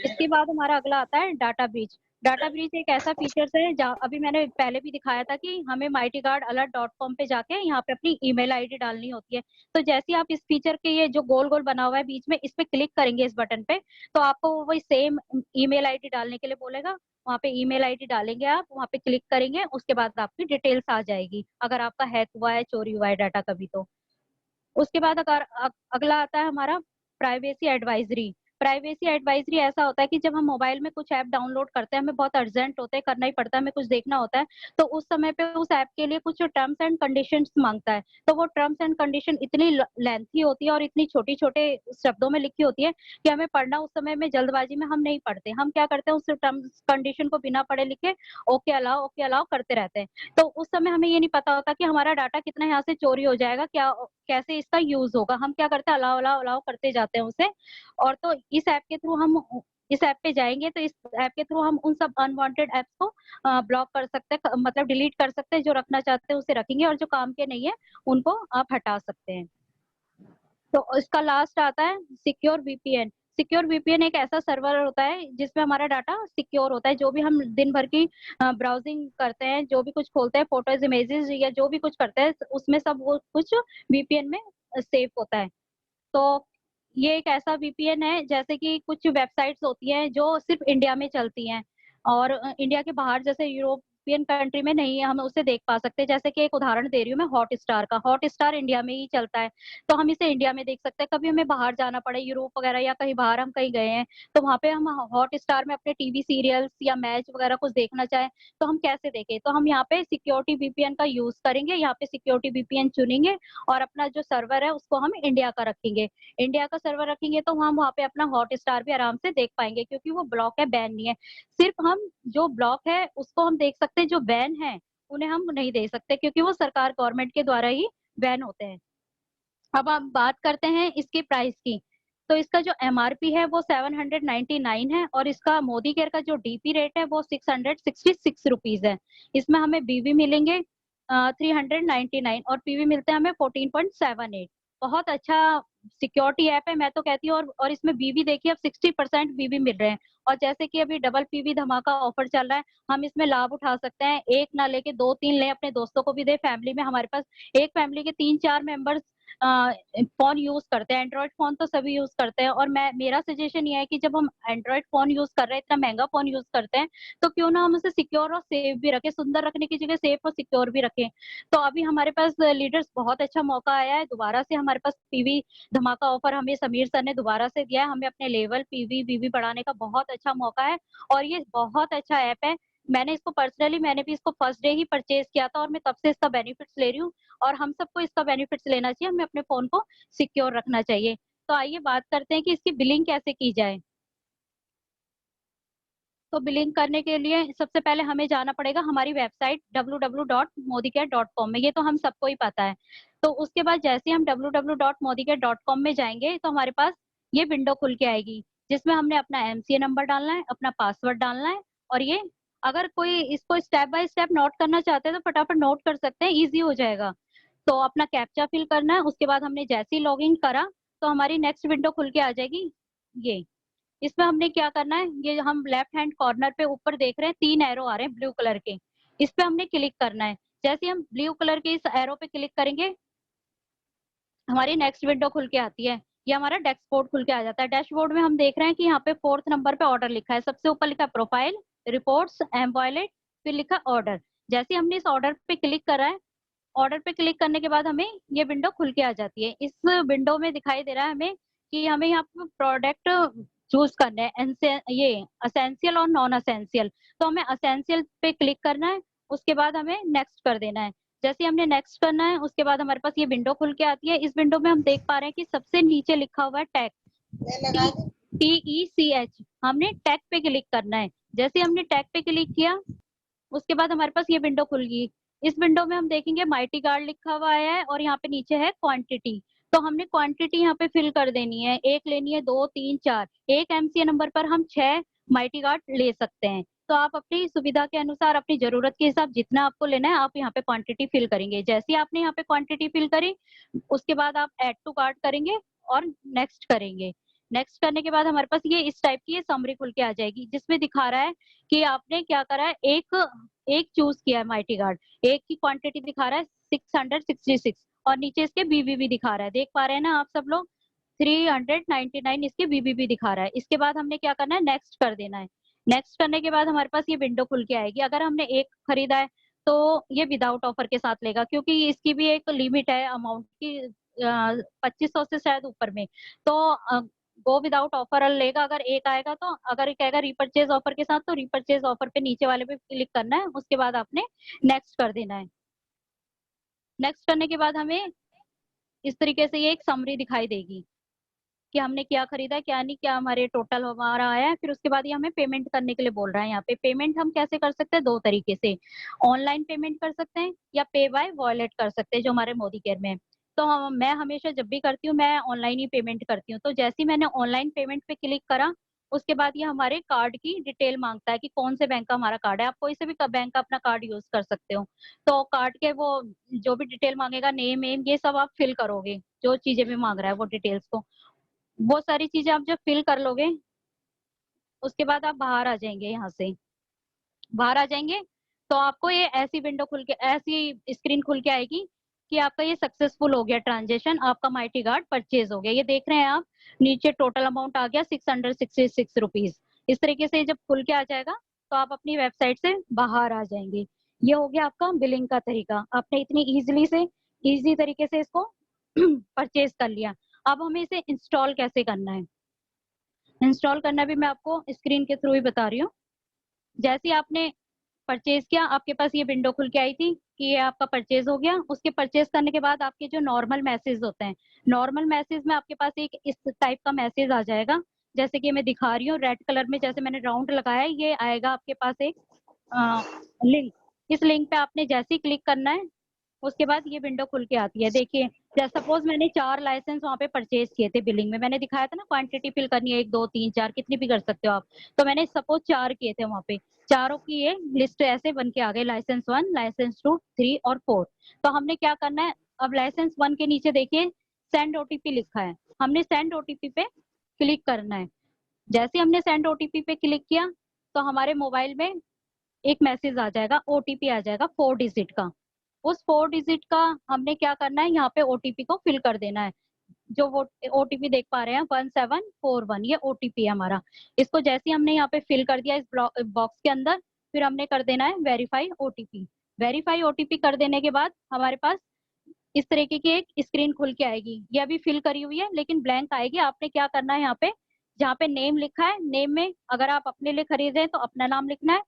इसके बाद हमारा अगला आता है डाटा ब्रीच। डाटा ब्रीच एक ऐसा फीचर्स है जहाँ अभी मैंने पहले भी दिखाया था कि हमें mightyguardalert.com पे जाके यहाँ पे अपनी ईमेल आईडी डालनी होती है। तो जैसे ही आप इस फीचर के ये जो गोल-गोल बना हुआ है बीच में इस पे क्लिक करेंगे इस बटन पे, तो आपको वो वही सेम ईमेल आईडी डालने के लिए बोलेगा। वहाँ पे ईमेल आईडी डालेंगे आप, वहाँ पे क्लिक करेंगे, उसके बाद आपकी डिटेल्स आ जाएगी, अगर आपका हैक हुआ है, चोरी हुआ है डाटा कभी तो। उसके बाद अगर अगला आता है हमारा प्राइवेसी एडवाइजरी। प्राइवेसी एडवाइजरी ऐसा होता है कि जब हम मोबाइल में कुछ ऐप डाउनलोड करते हैं, हमें बहुत अर्जेंट होते हैं, करना ही पड़ता है, हमें कुछ देखना होता है, तो उस समय पे उस ऐप के लिए कुछ टर्म्स एंड कंडीशंस माँगता है। तो वो टर्म्स एंड कंडीशन इतनी लेंथी होती है और इतनी छोटे-छोटे शब्दों में लिखी होती है कि हमें पढ़ना उस समय में जल्दबाजी में हम नहीं पढ़ते। हम क्या करते हैं, उस टर्म्स कंडीशन को बिना पढ़े लिखे ओके अलाउ करते रहते हैं। तो उस समय हमें ये नहीं पता होता कि हमारा डाटा कितना यहाँ से चोरी हो जाएगा, क्या कैसे इसका यूज़ होगा। हम क्या करते हैं, अलाउ अलाउ अलाउ करते जाते हैं उसे। और तो इस ऐप के थ्रू हम इस ऐप पे जाएँगे, तो इस ऐप के थ्रू हम उन सब अनवांटेड ऐप्स को ब्लॉक कर सकते हैं, मतलब डिलीट कर सकते हैं। जो रखना चाहते हैं उसे रखेंगे और जो काम के नहीं है, उनको आप हटा सकते हैं। तो इसका लास्ट आता है सिक्योर वीपीएन। सिक्योर वीपीएन एक ऐसा सर्वर होता है जिसमें हमारा डाटा सिक्योर होता है। जो भी हम दिन भर की ब्राउजिंग करते हैं, जो भी कुछ खोलते हैं, फोटोज़, इमेजेस या जो भी कुछ करते हैं, उसमें सब वो कुछ वीपीएन में सेव होता है। तो ये एक ऐसा वीपीएन है, जैसे कि कुछ वेबसाइट्स होती हैं जो सिर्फ़ इंडिया में चलती हैं और इंडिया के बाहर जैसे यूरोपियन कंट्री में नहीं है, हम उसे देख पा सकते। जैसे कि एक उदाहरण दे रही हूँ मैं हॉटस्टार का। हॉटस्टार इंडिया में ही चलता है, तो हम इसे इंडिया में देख सकते हैं। कभी हमें बाहर जाना पड़े, यूरोप वगैरह या कहीं बाहर हम कहीं गए हैं, तो वहाँ पे हम हॉटस्टार में अपने टीवी सीरियल्स या मैच वगैरह कुछ देखना चाहें, तो हम कैसे देखें? तो हम यहाँ पे सिक्योरिटी वीपीएन का यूज़ करेंगे, यहाँ पे सिक्योरिटी वीपीएन चुनेंगे और अपना जो सर्वर है उसको हम इंडिया का रखेंगे। इंडिया का सर्वर रखेंगे तो हम वहाँ पे अपना हॉटस्टार भी आराम से देख पाएँगे, क्योंकि वो ब्लॉक है, बैन नहीं है। सिर्फ़ हम जो ब्लॉक है उसको हम देख सकते हैं, जो बैन है उन्हें हम नहीं देख सकते, क्योंकि वो सरकार गवर्नमेंट के द्वारा ही बैन होते हैं। अब हम बात करते हैं इसकी प्राइस की। तो इसका जो एमआरपी है वो 799 है और इसका मोदी केयर का जो डीपी रेट है वो 666 रुपीज़ है। इसमें हमें बीवी मिलेंगे 399 और पीवी मिलते हैं हमें 14.78। बहुत अच्छा सिक्योरिटी ऐप है, मैं तो कहती हूँ। और इसमें बीवी देखिए, अब 60% बीवी मिल रहे हैं और जैसे कि अभी डबल पीवी धमाका ऑफर चल रहा है, हम इसमें लाभ उठा सकते हैं। 1 ना लेके 2-3 लें, अपने दोस्तों को भी दें। फैमिली में हमारे पास एक फैमिली के 3-4 मेंबर्स फ़ोन यूज़ करते हैं, एंड्रॉइड फ़ोन तो सभी यूज़ करते हैं। और मेरा सजेशन ये है कि जब हम एंड्रॉइड फ़ोन यूज़ कर रहे हैं, इतना महँगा फ़ोन यूज़ करते हैं, तो क्यों ना हम उसे सिक्योर और सेफ भी रखें, सुंदर रखने की जगह सेफ और सिक्योर भी रखें। तो अभी हमारे पास लीडर्स बहुत अच्छा मौका आया है, दोबारा से हमारे पास पीवी धमाका ऑफर हमें समीर सर ने दोबारा से दिया है। हमें अपने लेवल पीवी, वीवी बढ़ाने का बहुत अच्छा मौका है और ये बहुत अच्छा ऐप है। मैंने भी इसको फर्स्ट डे ही परचेज़ किया था और मैं तब से इसका बेनिफिट्स ले रही हूँ और हम सबको इसका बेनिफिट्स लेना चाहिए, हमें अपने फ़ोन को सिक्योर रखना चाहिए। तो आइए बात करते हैं कि इसकी बिलिंग कैसे की जाए। तो बिलिंग करने के लिए सबसे पहले हमें जाना पड़ेगा हमारी वेबसाइट www.modicare.com में, ये तो हम सबको ही पता है। तो उसके बाद जैसे ही हम www.modicare.com में जाएँगे, तो हमारे पास ये विंडो खुल के आएगी, जिसमें हमने अपना एमसीए नंबर डालना है, अपना पासवर्ड डालना है और ये अगर कोई इसको स्टेप बाय स्टेप नोट करना चाहते हैं, तो फटाफट नोट कर सकते हैं, ईज़ी हो जाएगा। तो अपना कैप्चा फिल करना है, उसके बाद हमने जैसे ही लॉगिन करा, तो हमारी नेक्स्ट विंडो खुल के आ जाएगी ये। इसमें हमने क्या करना है, ये हम लेफ्ट हैंड कॉर्नर पे ऊपर देख रहे हैं 3 एरो आ रहे हैं ब्लू कलर के, इस पे हमने क्लिक करना है। जैसे ही हम ब्लू कलर के इस एरो पे क्लिक करेंगे, हमारी नेक्स्ट विंडो खुल के आती है। ये हमारा डैशबोर्ड खुल के आ जाता है। डैशबोर्ड में हम देख रहे हैं कि यहाँ पे 4th नंबर पे ऑर्डर लिखा है। सबसे ऊपर लिखा है प्रोफाइल, रिपोर्ट्स, एम्बॉयलेट, फिर लिखा ऑर्डर। जैसे ही हमने इस ऑर्डर पे क्लिक करा है, ऑर्डर पे क्लिक करने के बाद हमें ये विंडो खुल के आ जाती है। इस विंडो में दिखाई दे रहा है हमें कि हमें यहाँ पे प्रोडक्ट चूज़ करने हैं, ये एसेंशियल और नॉन एसेंशियल। तो हमें एसेंशियल पे क्लिक करना है, उसके बाद हमें नेक्स्ट कर देना है। जैसे ही हमने नेक्स्ट करना है, उसके बाद हमारे पास ये विंडो खुल के आती है। इस विंडो में हम देख पा रहे हैं कि सबसे नीचे लिखा हुआ है टैग, टी TECH, हमने टैग पे क्लिक करना है। जैसे ही हमने टैग पे क्लिक किया, उसके बाद हमारे पास ये विंडो खुल गई। इस विंडो में हम देखेंगे माइटी गार्ड लिखा हुआ आया है और यहाँ पे नीचे है क्वांटिटी। तो हमने क्वांटिटी यहाँ पे फिल कर देनी है। 1 लेनी है, 2, 3, 4। एक एमसीए नंबर पर हम 6 माइटी गार्ड ले सकते हैं। तो आप अपनी सुविधा के अनुसार, अपनी ज़रूरत के हिसाब जितना आपको लेना है, आप यहाँ पे क्वांटिटी फिल करेंगे। जैसे ही आपने यहाँ पे क्वांटिटी फिल करी, उसके बाद आप ऐड टू कार्ट करेंगे और नेक्स्ट करेंगे। नेक्स्ट करने के बाद हमारे पास ये इस टाइप की ये समरी खुल के आ जाएगी, जिसमें दिखा रहा है कि आपने क्या करा है। एक एक चूज़ किया है माइटी गार्ड, एक की क्वांटिटी दिखा रहा है 666 और नीचे इसके बीबी भी दिखा रहा है। देख पा रहे हैं ना आप सब लोग? 399 इसके बीबी भी दिखा रहा है। इसके बाद हमने क्या करना है, नेक्स्ट कर देना है। नेक्स्ट करने के बाद हमारे पास ये विंडो खुल के आएगी। अगर हमने एक खरीदा है, तो ये विदाउट ऑफर के साथ लेगा, क्योंकि इसकी भी एक लिमिट है अमाउंट की, 2500 से शायद ऊपर में। तो गो विदाउट ऑफर लेगा अगर एक आएगा तो, अगर कहेगा रीपरचेज ऑफर के साथ तो रीपरचेज ऑफर पे नीचे वाले पे क्लिक करना है, उसके बाद आपने नेक्स्ट कर देना है। नेक्स्ट करने के बाद हमें इस तरीके से ये एक समरी दिखाई देगी कि हमने क्या खरीदा क्या नहीं, क्या हमारे टोटल हमारा आया है। फिर उसके बाद ये हमें पेमेंट करने के लिए बोल रहा है। यहाँ पे पेमेंट हम कैसे कर सकते हैं, दो तरीके से, ऑनलाइन पेमेंट कर सकते हैं या पे बाय वॉलेट कर सकते हैं, जो हमारे मोदी केयर में है। तो मैं हमेशा जब भी करती हूँ मैं ऑनलाइन ही पेमेंट करती हूँ। तो जैसे ही मैंने ऑनलाइन पेमेंट पे क्लिक करा, उसके बाद ये हमारे कार्ड की डिटेल मांगता है कि कौन से बैंक का हमारा कार्ड है। आप कोई से भी बैंक का अपना कार्ड यूज कर सकते हो। तो कार्ड के वो जो भी डिटेल मांगेगा, नेम एम ये सब आप फिल करोगे, जो चीजें भी मांग रहा है वो डिटेल्स को, वो सारी चीजें आप जब फिल कर लोगे, उसके बाद आप बाहर आ जाएंगे। यहाँ से बाहर आ जाएंगे तो आपको ये ऐसी विंडो खुल के, ऐसी स्क्रीन खुल के आएगी कि आपका ये सक्सेसफुल हो गया ट्रांजेक्शन, आपका माइटी गार्ड परचेज हो गया। ये देख रहे हैं आप, नीचे टोटल अमाउंट आ गया 666 रुपीज। इस तरीके से जब खुल के आ जाएगा तो आप अपनी वेबसाइट से बाहर आ जाएंगे। ये हो गया आपका बिलिंग का तरीका। आपने इतनी इजी तरीके से इसको परचेज कर लिया। अब हमें इसे इंस्टॉल कैसे करना है, इंस्टॉल करना भी मैं आपको स्क्रीन के थ्रू ही बता रही हूँ। जैसे ही आपने परचेज किया, आपके पास ये विंडो खुल के आई थी कि ये आपका परचेज हो गया। उसके परचेज करने के बाद आपके जो नॉर्मल मैसेज होते हैं, नॉर्मल मैसेज में आपके पास एक इस टाइप का मैसेज आ जाएगा, जैसे कि मैं दिखा रही हूँ रेड कलर में, जैसे मैंने राउंड लगाया है, ये आएगा आपके पास एक लिंक। इस लिंक पे आपने जैसे ही क्लिक करना है, उसके बाद ये विंडो खुल के आती है। देखिए, जैसे सपोज मैंने 4 लाइसेंस वहाँ पे परचेज किए थे, बिलिंग में मैंने दिखाया था ना क्वांटिटी फिल करनी है, 1 2 3 4 कितनी भी कर सकते हो आप। तो मैंने सपोज 4 किए थे वहाँ पे, चारों की ये लिस्ट ऐसे बन के आ गई, लाइसेंस 1, लाइसेंस 2, 3 और 4। तो हमने क्या करना है, अब लाइसेंस 1 के नीचे देखिए सेंड ओटीपी लिखा है, हमने सेंड ओटीपी पे क्लिक करना है। जैसे हमने सेंड ओटीपी पे क्लिक किया तो हमारे मोबाइल में एक मैसेज आ जाएगा, ओटीपी आ जाएगा 4 डिजिट का। उस 4 डिजिट का हमने क्या करना है, यहाँ पे ओटीपी को फिल कर देना है। जो वो ओटीपी देख पा रहे हैं 1741, ये ओटीपी है हमारा। इसको जैसे ही हमने यहाँ पे फिल कर दिया इस बॉक्स के अंदर, फिर हमने कर देना है वेरीफाई ओटीपी। वेरीफाई ओटीपी कर देने के बाद हमारे पास इस तरीके की एक स्क्रीन खुल के आएगी। ये अभी फिल करी हुई है लेकिन ब्लैंक आएगी। आपने क्या करना है, यहाँ पे जहाँ पे नेम लिखा है, नेम में अगर आप अपने लिए खरीद रहे हैं तो अपना नाम लिखना है,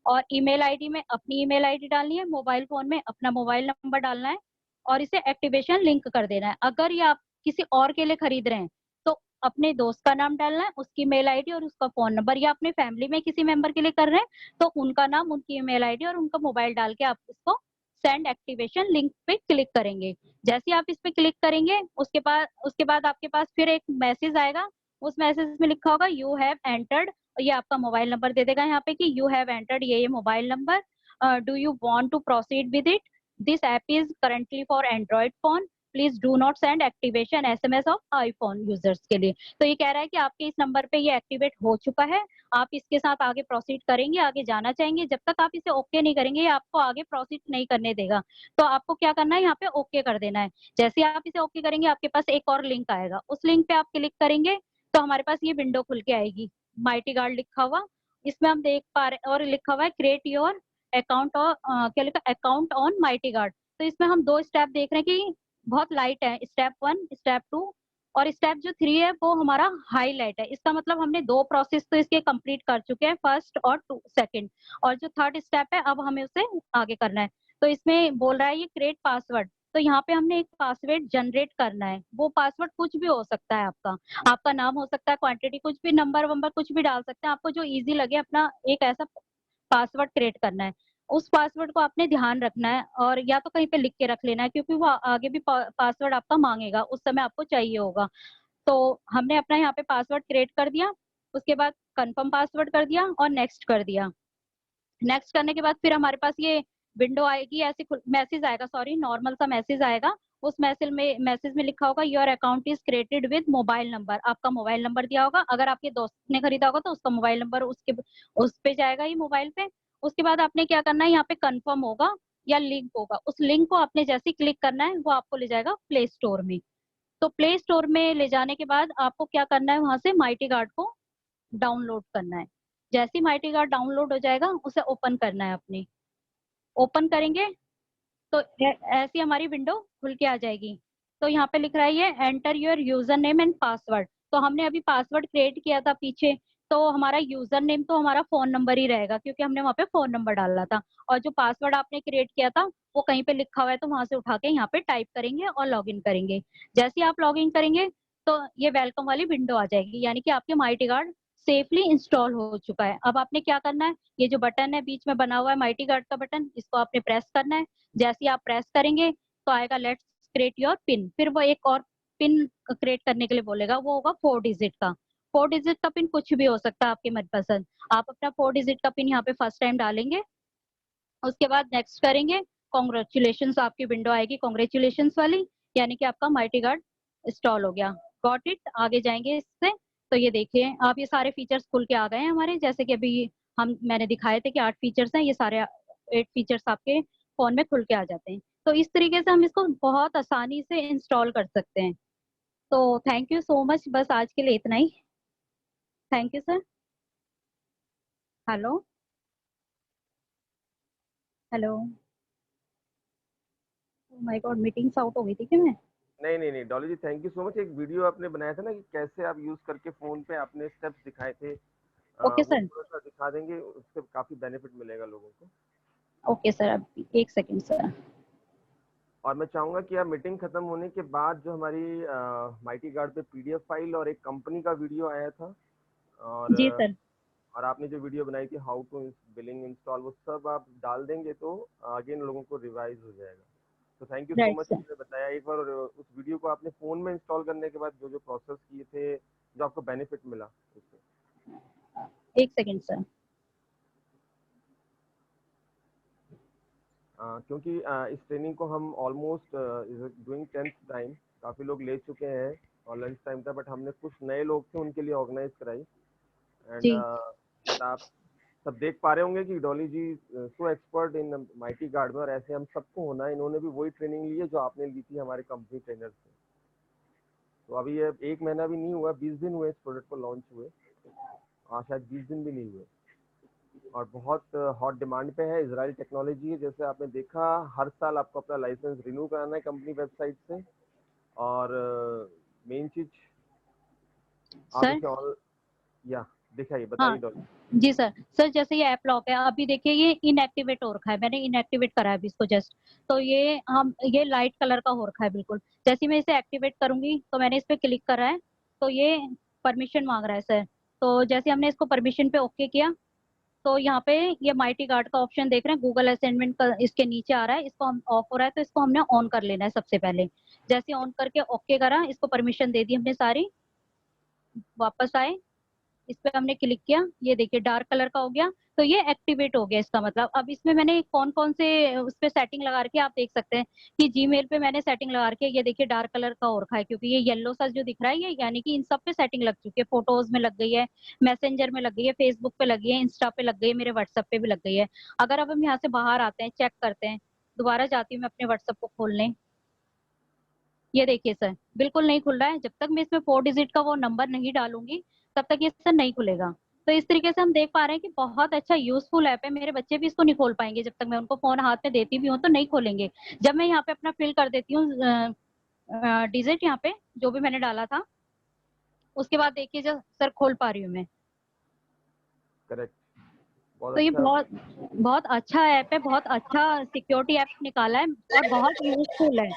और ईमेल आईडी में अपनी ईमेल आईडी डालनी है, मोबाइल फोन में अपना मोबाइल नंबर डालना है, और इसे एक्टिवेशन लिंक कर देना है। अगर ये आप किसी और के लिए खरीद रहे हैं तो अपने दोस्त का नाम डालना है, उसकी मेल आईडी और उसका फोन नंबर, या अपने फैमिली में किसी मेंबर के लिए कर रहे हैं तो उनका नाम, उनकी ईमेल आईडी और उनका मोबाइल डाल के आप इसको सेंड एक्टिवेशन लिंक पे क्लिक करेंगे। जैसे ही आप इस पे क्लिक करेंगे, उसके बाद आपके पास फिर एक मैसेज आएगा। उस मैसेज में लिखा होगा यू हैव एंटर्ड, ये आपका मोबाइल नंबर दे देगा यहाँ पे कि यू हैव एंटर्ड ये mobile number, do you want to proceed with it, this app is currently for Android phone, please do not send activation SMS of iPhone users के लिए। तो ये कह रहा है कि आपके इस नंबर पे ये एक्टिवेट हो चुका है, आप इसके साथ आगे प्रोसीड करेंगे, आगे जाना चाहेंगे। जब तक आप इसे ओके नहीं करेंगे ये आपको आगे प्रोसीड नहीं करने देगा। तो आपको क्या करना है, यहाँ पे ओके कर देना है। जैसे ही आप इसे ओके करेंगे आपके पास एक और लिंक आएगा, उस लिंक पे आप क्लिक करेंगे तो हमारे पास ये विंडो खुल के आएगी, माइटी गार्ड लिखा हुआ। इसमें हम देख पा रहे और लिखा हुआ है क्रिएट योर अकाउंट, और क्या लिखा, अकाउंट ऑन माइटी गार्ड। तो इसमें हम 2 स्टेप देख रहे हैं कि बहुत लाइट है, स्टेप 1 स्टेप 2, और स्टेप जो 3 है वो हमारा हाईलाइट है। इसका मतलब हमने 2 प्रोसेस तो इसके कंप्लीट कर चुके हैं, फर्स्ट और सेकंड, और जो थर्ड स्टेप है अब हमें उसे आगे करना है। तो इसमें बोल रहा है ये क्रिएट पासवर्ड, तो यहाँ पे हमने एक पासवर्ड जनरेट करना है। वो पासवर्ड कुछ भी हो सकता है, आपका नाम हो सकता है, क्वांटिटी कुछ भी, नंबर वंबर कुछ भी डाल सकते हैं, आपको जो इजी लगे अपना एक ऐसा पासवर्ड क्रिएट करना है। उस पासवर्ड को आपने ध्यान रखना है, और या तो कहीं पे लिख के रख लेना है क्योंकि वो आगे भी पासवर्ड आपका मांगेगा, उस समय आपको चाहिए होगा। तो हमने अपना यहाँ पे पासवर्ड क्रिएट कर दिया, उसके बाद कंफर्म पासवर्ड कर दिया और नेक्स्ट कर दिया। नेक्स्ट करने के बाद फिर हमारे पास ये विंडो आएगी, ऐसे मैसेज आएगा, सॉरी नॉर्मल सा मैसेज आएगा। उस मैसेज में लिखा होगा your account is created with mobile number, आपका मोबाइल नंबर दिया होगा, अगर आपके दोस्त ने खरीदा होगा तो उसका मोबाइल नंबर उसके उस पे जाएगा ही मोबाइल पे। उसके बाद आपने क्या करना है, यहाँ पे कंफर्म होगा या लिंक होगा, उस लिंक को आपने जैसे ही क्लिक करना है वो आपको ले जाएगा प्ले स्टोर में। तो प्ले स्टोर में ले जाने के बाद आपको क्या करना है, वहां से माइटी गार्ड को डाउनलोड करना है। जैसे ही माइटी गार्ड डाउनलोड हो जाएगा उसे ओपन करना है अपने। ओपन करेंगे तो ऐसी हमारी विंडो खुल के आ जाएगी। तो यहाँ पे लिख रहा है ये enter your user name and password, तो हमने अभी पासवर्ड क्रिएट किया था पीछे, तो हमारा यूजर नेम तो हमारा फ़ोन नंबर ही रहेगा क्योंकि हमने वहाँ पे फ़ोन नंबर डाला था और जो पासवर्ड आपने क्रिएट किया था, वो कहीं पे लिखा हुआ है तो वहाँ से उठा के यहाँ पे टाइप करेंगे और लॉगिन करेंगे। जैसे ही आप लॉगिन करेंगे, तो ये वेलकम वाली विंडो आ जाएगी, यानी कि आपके माइटी गार्ड सेफली इंस्टॉल हो चुका है। अब आपने क्या करना है, ये जो बटन है बीच में बना हुआ है माइटी गार्ड का बटन, इसको आपने प्रेस करना है। जैसे ही आप प्रेस करेंगे, तो आएगा लेट्स क्रिएट योर पिन, फिर वो एक और पिन क्रिएट करने के लिए बोलेगा, वो होगा 4 डिजिट का। 4 डिजिट का पिन कुछ भी हो सकता है आपके मनपसंद। आप अपना 4 डिजिट का पिन यहाँ पे फर्स्ट टाइम डालेंगे, उसके बाद नेक्स्ट करेंगे, कांग्रेचुलेशंस आपकी विंडो आएगी कांग्रेचुलेशंस वाली, यानी कि आपका माइटी गार्ड इंस्टॉल हो गया। Got it? आगे जाएंगे इससे, तो ये देखिए आप ये सारे फीचर्स खुल के आ गए हैं हमारे, जैसे कि अभी मैंने दिखाए थे कि 8 फीचर्स हैं, ये सारे 8 फीचर्स आपके फोन में खुल के आ जाते हैं। तो इस तरीके से हम इसको बहुत आसानी से इंस्टॉल कर सकते हैं। तो थैंक यू सो मच, बस आज के लिए इतना ही। Thank you sir. Hello. Hello. My god, meetings out हो गई थी क्या मैं? नहीं नहीं नहीं Dolly ji, thank you so much. एक वीडियो आपने बनाया था ना कि कैसे आप यूज करके फोन पे आपने स्टेप्स दिखाए थे, ओके वो सर। थोड़ा सा दिखा देंगे, उससे काफी बेनिफिट मिलेगा लोगों को। ओके सर, अब एक सेकंड सर। और मैं चाहूंगा कि आप मीटिंग खत्म होने के बाद जो हमारी माइटी गार्ड पे पीडीएफ फाइल और एक कंपनी का वीडियो आया था, और जी सर। और आपने जो वीडियो बनाई थी हाउ टू बिलिंग इंस्टॉल, वो सब आप डाल देंगे तो आगे इन लोगों को रिवाइज हो जाएगा। तो thank you so right much, sir. आपने बताया एक बार। और उस वीडियो को आपने फोन में इंस्टॉल करने के बाद जो जो प्रोसेस किए थे, जो आपको बेनिफिट मिला उससे। एक सेकंड सर। क्योंकि इस ट्रेनिंग को हम ऑलमोस्ट डूइंग 10th टाइम, काफ़ी लोग ले चुके हैं और लंच टाइम था, बट हमने कुछ नए लोग थे उनके लिए ऑर्गेनाइज कराई। And ji. एंड आप सब देख पा रहे होंगे कि डॉली जी सो एक्सपर्ट इन माइटी गार्ड में, और ऐसे हम सबको होना है। इन्होंने भी वही ट्रेनिंग ली है जो आपने ली थी हमारे कंपनी ट्रेनर से। तो अभी ये 1 महीना भी नहीं हुआ, 20 दिन हुए इस प्रोडक्ट को लॉन्च हुए, शायद 20 दिन भी नहीं हुए, और बहुत हॉट डिमांड पे है। इजराइल टेक्नोलॉजी है, जैसे आपने देखा, हर साल आपको अपना लाइसेंस रिन्यू कराना है कंपनी वेबसाइट से। और मेन चीज आप सर। इसे ऑन, या दिखाइए, हाँ। बताइए डॉली। जी सर। सर जैसे ये ऐप लॉक है, अभी देखिए ये इनएक्टिवेट हो रखा है, मैंने इनएक्टिवेट करा है अभी इसको जस्ट। तो ये लाइट कलर का हो रखा है बिल्कुल। जैसे ही मैं इसे एक्टिवेट करूंगी, तो मैंने इस पे क्लिक करा है, तो ये परमिशन मांग रहा है सर। तो जैसे हमने इसको परमिशन पे ओके किया, तो यहाँ पे ये माइटी गार्ड का ऑप्शन देख रहे हैं, गूगल असाइनमेंट का इसके नीचे आ रहा है, इसको हम ऑफ हो रहा है तो इसको हमने ऑन कर लेना है सबसे पहले। जैसे ऑन करके ओके करा, इसको परमिशन दे दी हमने सारी, वापस आए, इस पे हमने क्लिक किया, ये देखिए डार्क कलर का हो गया। तो ये एक्टिवेट हो गया इसका मतलब। अब इसमें मैंने कौन कौन से उस पे सेटिंग लगा रखी है आप देख सकते हैं कि जीमेल पे मैंने सेटिंग लगा रखी है, ये देखिए डार्क कलर का हो रखा है क्योंकि ये येलो सा जो दिख रहा है, ये यानी कि इन सब पे सेटिंग लग चुकी है। फोटोज में लग गई है, मैसेंजर में लग गई है, फेसबुक पे लग गई है, इंस्टा पे लग गई है, मेरे व्हाट्सएप पे भी लग गई है। अगर अब हम यहाँ से बाहर आते हैं, चेक करते हैं, दोबारा जाती हूँ मैं अपने व्हाट्सएप को खोलने, ये देखिए सर बिल्कुल नहीं खुल रहा है। जब तक मैं इसमें 4 डिजिट का वो नंबर नहीं डालूंगी, तब तक ये सर नहीं खुलेगा। तो इस तरीके से हम देख पा रहे हैं कि बहुत अच्छा यूजफुल ऐप है। मेरे बच्चे भी इसको नहीं खोल पाएंगे, जब तक मैं उनको फोन हाथ में देती भी हूँ तो नहीं खोलेंगे। जब मैं यहाँ पे अपना फिल कर देती हूँ डिजिट, यहाँ पे जो भी मैंने डाला था, उसके बाद देखिए जो सर खोल पा रही हूँ मैं। करेक्ट, बहुत तो ये अच्छा। बहुत बहुत अच्छा ऐप है, बहुत अच्छा सिक्योरिटी ऐप निकाला है और बहुत यूजफुल है।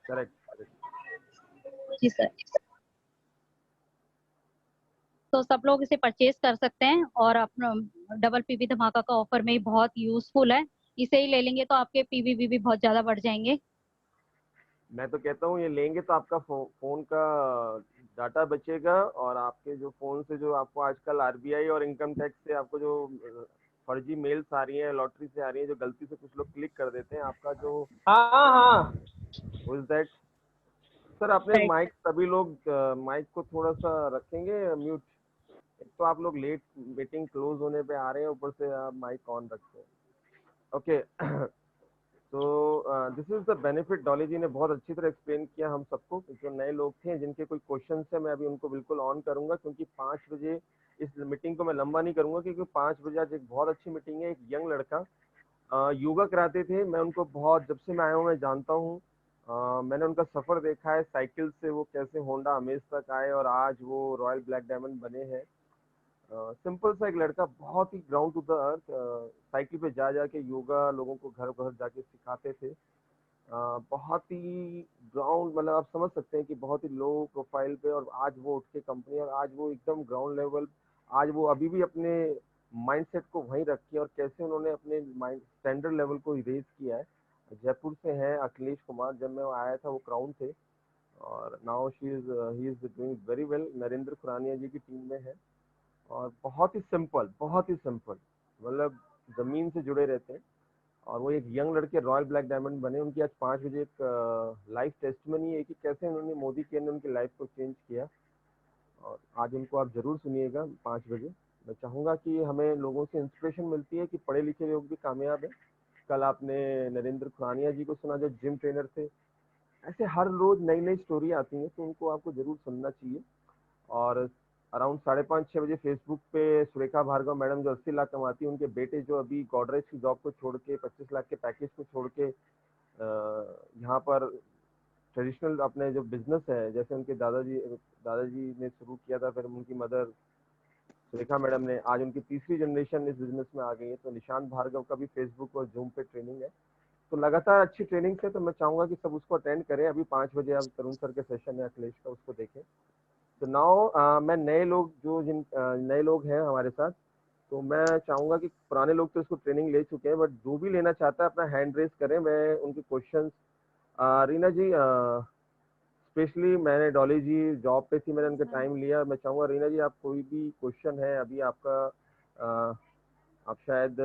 Correct correct. जी सर। तो सब लोग इसे परचेज कर सकते हैं और अपना डबल पीवी धमाका का ऑफर में बहुत यूजफुल है। इसे ही ले लेंगे तो आपके पीवी भी बहुत ज्यादा बढ़ जाएंगे। मैं तो कहता हूँ ये लेंगे तो आपका फोन का डाटा बचेगा, और आपके जो फोन से जो आपको आजकल आरबीआई और इनकम टैक्स से आपको जो फर्जी मेल्स आ रही हैं, लॉटरी से आ रही हैं, जो गलती से कुछ लोग क्लिक कर देते हैं, आपका जो हाँ हाँ। Is that. सर आपने राइट। माइक, सभी लोग माइक को थोड़ा सा रखेंगे म्यूट। एक तो आप लोग लेट, मीटिंग क्लोज होने पे आ रहे हैं, ऊपर से आप माइक ऑन रखते हैं। ओके। तो this is the benefit. Dolly ji ने बहुत अच्छी तरह एक्सप्लेन किया हम सबको। जो नए लोग थे जिनके कोई क्वेश्चन है, मैं अभी उनको बिल्कुल ऑन करूंगा, क्योंकि 5 बजे इस मीटिंग को मैं लंबा नहीं करूंगा, क्योंकि 5 बजे आज एक बहुत अच्छी मीटिंग है। एक यंग लड़का योगा कराते थे, मैं उनको बहुत, जब से मैं आया हूँ मैं जानता हूँ, मैंने उनका सफर देखा है, साइकिल से वो कैसे होंडा अमेज तक आए और आज वो रॉयल ब्लैक डायमंड बने हैं। सिंपल सा एक लड़का, बहुत ही ground to the earth, cycle पे जा जा के योगा लोगों को घर घर जाके सिखाते थे। बहुत ही ग्राउंड, मतलब आप समझ सकते हैं कि बहुत ही लो प्रोफाइल पे, और आज वो उठ के कंपनी, और आज वो एकदम ग्राउंड लेवल, आज वो अभी भी अपने माइंडसेट को वहीं रखी है, और कैसे उन्होंने अपने माइंड स्टैंडर्ड लेवल को इरेज किया है। जयपुर से हैं अखिलेश कुमार, जब मैं आया था वो क्राउन थे, और now he is doing very well, Narendra Khurania ji की टीम में है। और बहुत ही सिंपल, बहुत ही सिंपल, मतलब जमीन से जुड़े रहते हैं। और वो एक यंग लड़के रॉयल ब्लैक डायमंड बने। उनकी आज 5 बजे एक लाइव टेस्टमनी है कि कैसे उन्होंने मोदी केयर ने उनकी लाइफ को चेंज किया, और आज उनको आप जरूर सुनिएगा 5 बजे। मैं चाहूँगा कि हमें लोगों से इंस्पिरेशन मिलती है कि पढ़े लिखे लोग भी कामयाब हैं। कल आपने नरेंद्र खुरानिया जी को सुना जो जिम ट्रेनर थे। ऐसे हर रोज नई नई स्टोरी आती हैं, तो उनको आपको जरूर सुनना चाहिए। और अराउंड 5:30-6 बजे फेसबुक पे सुरेखा भार्गव मैडम जो 80 लाख कमाती है, उनके बेटे जो अभी गॉडरेज की जॉब को छोड़ के 25 लाख के पैकेज को छोड़ के यहाँ पर ट्रेडिशनल अपने जो बिजनेस है, जैसे उनके दादाजी ने शुरू किया था, फिर उनकी मदर सुरेखा मैडम ने, आज उनकी तीसरी जनरेशन इस बिजनेस में आ गई है। तो निशांत भार्गव का भी फेसबुक और जूम पे ट्रेनिंग है। तो लगातार अच्छी ट्रेनिंग है, तो मैं चाहूंगा कि सब उसको अटेंड करें। अभी 5 बजे अब तरुण सर के सेशन है अखिलेश का, उसको देखें। तो नाउ मैं नए लोग जो जिन नए लोग हैं हमारे साथ, तो मैं चाहूंगा कि पुराने लोग तो इसको ट्रेनिंग ले चुके हैं, बट जो भी लेना चाहता है अपना हैंड रेस करें, मैं उनके क्वेश्चंस। रीना जी, स्पेशली मैंने डॉली जी जॉब पे थी, मैंने उनका टाइम लिया। मैं चाहूंगा रीना जी, आप कोई भी क्वेश्चन है अभी आपका, अ, आप शायद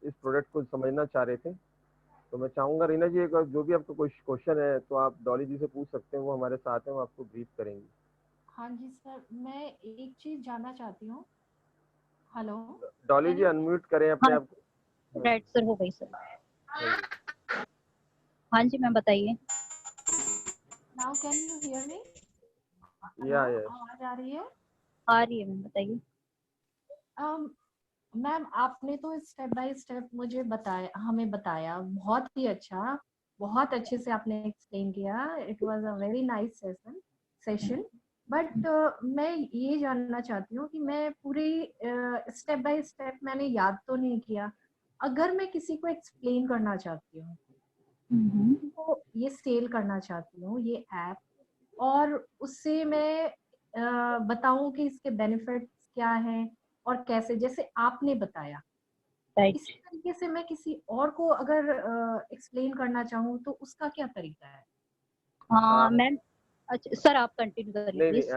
इस प्रोडक्ट को समझना चाह रहे थे, तो मैं चाहूंगा रीना जी एक जो भी आपका कोई क्वेश्चन है तो आप डॉली जी से पूछ सकते हैं, वो हमारे साथ हैं, वो आपको ब्रीफ करेंगी। हाँ जी सर, मैं एक चीज जानना चाहती हूँ। Hello, Dolly can ji you unmute करें अपने हाँ आप को। राइट सर, हो गई सर। हाँ जी। हाँ जी मैम बताइए। Now can you hear me? Hello, या आवाज आ रही है? आ रही है मैम, बताइए। मैम, आपने तो स्टेप बाय स्टेप मुझे बताया, हमें बताया, बहुत ही अच्छा, बहुत अच्छे से आपने एक्सप्लेन किया। It was a very nice session. But मैं ये जानना चाहती हूँ कि मैं पूरी स्टेप बाय स्टेप मैंने याद तो नहीं किया। अगर मैं किसी को एक्सप्लेन करना चाहती हूँ, हम्म। तो ये सेल करना चाहती हूँ ये ऐप, और उससे मैं बताऊं कि इसके बेनिफिट्स क्या हैं और कैसे, जैसे आपने बताया, राइट। इसी तरीके से मैं किसी और को अगर एक्सप्लेन करना चाहूँ तो उसका क्या तरीका है? हाँ नहीं मैम। अच्छा सर, आप कंटिन्यू करिए नहीं, प्लीज।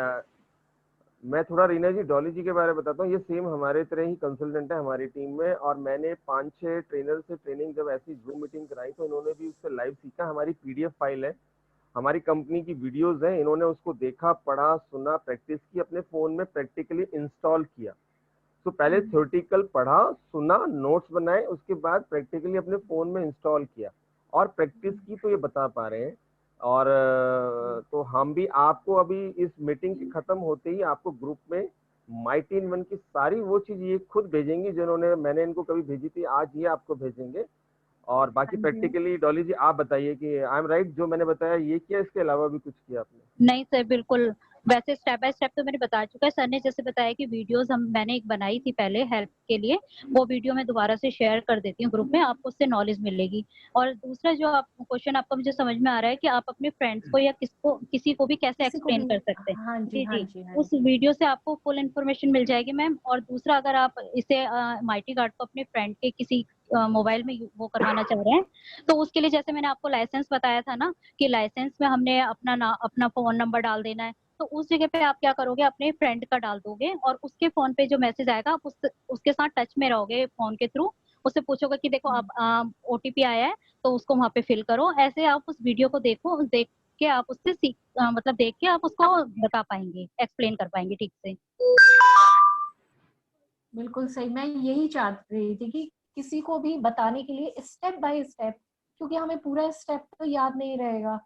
मैं थोड़ा रीना जी डॉली जी के बारे में बताता हूँ। ये सेम हमारे तरह ही कंसल्टेंट है हमारी टीम में, और मैंने 5-6 ट्रेनर से ट्रेनिंग जब ऐसी जूम मीटिंग कराई, तो इन्होंने भी उससे लाइव सीखा। हमारी पीडीएफ फाइल है, हमारी कंपनी की वीडियोस हैं, इन्होंने उसको देखा, पढ़ा, सुना, प्रैक्टिस की, अपने फोन में प्रैक्टिकली इंस्टॉल किया। तो पहले थ्योरेटिकल पढ़ा, सुना, नोट्स बनाए, उसके बाद प्रैक्टिकली अपने फोन में इंस्टॉल किया और प्रैक्टिस की, तो ये बता पा रहे हैं। और तो हम भी आपको अभी इस मीटिंग के खत्म होते ही आपको ग्रुप में माइटी इन वन की सारी वो चीज ये खुद भेजेंगी जिन्होंने, मैंने इनको कभी भेजी थी, आज ये आपको भेजेंगे। और बाकी हाँ जी। प्रैक्टिकली डॉली जी आप बताइए कि आई एम राइट, जो मैंने बताया ये किया, इसके अलावा भी कुछ किया आपने? नहीं सर, बिल्कुल। वैसे स्टेप बाय स्टेप तो मैंने बता चुका है। सर ने जैसे बताया कि वीडियोस मैंने एक बनाई थी पहले हेल्प के लिए, वो वीडियो मैं दोबारा से शेयर कर देती हूँ ग्रुप में, आपको उससे नॉलेज मिलेगी। और दूसरा जो आप क्वेश्चन आपका मुझे समझ में आ रहा है कि आप अपने फ्रेंड्स को या किसी को भी कैसे किसी को एक्सप्लेन भी। कर सकते हैं। हाँ जी, जी हाँ जी। जी, हाँ उस जी। वीडियो से आपको फुल इन्फॉर्मेशन मिल जाएगी मैम। और दूसरा, अगर आप इसे माइटी कार्ड को अपने फ्रेंड के किसी मोबाइल में वो करवाना चाह रहे हैं, तो उसके लिए जैसे मैंने आपको लाइसेंस बताया था ना, कि लाइसेंस में हमने अपना फोन नंबर डाल देना है। तो उस जगह पे आप क्या करोगे, अपने फ्रेंड का डाल दोगे, और उसके फोन पे जो मैसेज आएगा आप उसके साथ टच में रहोगे फोन के थ्रू। उससे पूछोगे कि देखो अब ओटीपी आया है, तो उसको वहां पे फिल करो। ऐसे आप उस वीडियो को देख के आप उससे मतलब देख के आप उसको बता पाएंगे, एक्सप्लेन कर पाएंगे ठीक से। बिल्कुल सही, मैं यही चाह रही थी कि किसी को भी बताने के लिए स्टेप बाय स्टेप, क्योंकि हमें पूरा स्टेप तो याद नहीं रहेगा।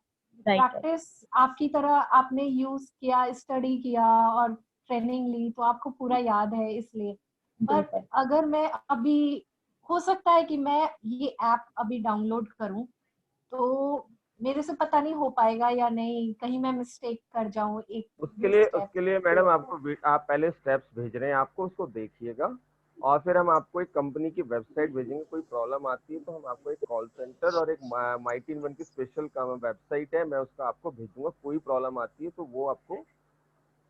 Right right. प्रैक्टिस आपकी तरह आपने यूज किया, स्टडी किया और ट्रेनिंग ली, तो आपको पूरा याद है इसलिए। बट बिल्कुल। अगर मैं अभी, हो सकता है कि मैं ये ऐप अभी डाउनलोड करूं, तो मेरे से पता नहीं हो पाएगा या नहीं, कहीं मैं मिस्टेक कर जाऊं एक उसके ये लिए स्टेप। उसके लिए मैडम आपको आप पहले स्टेप्स भेज रहे हैं, आपको उसको देखिएगा और फिर हम आपको एक कंपनी की वेबसाइट भेजेंगे। कोई प्रॉब्लम आती है तो हम आपको एक कॉल सेंटर और एक माइटी इन वन की स्पेशल वेबसाइट है, मैं उसका आपको भेजूंगा। कोई प्रॉब्लम आती है तो वो आपको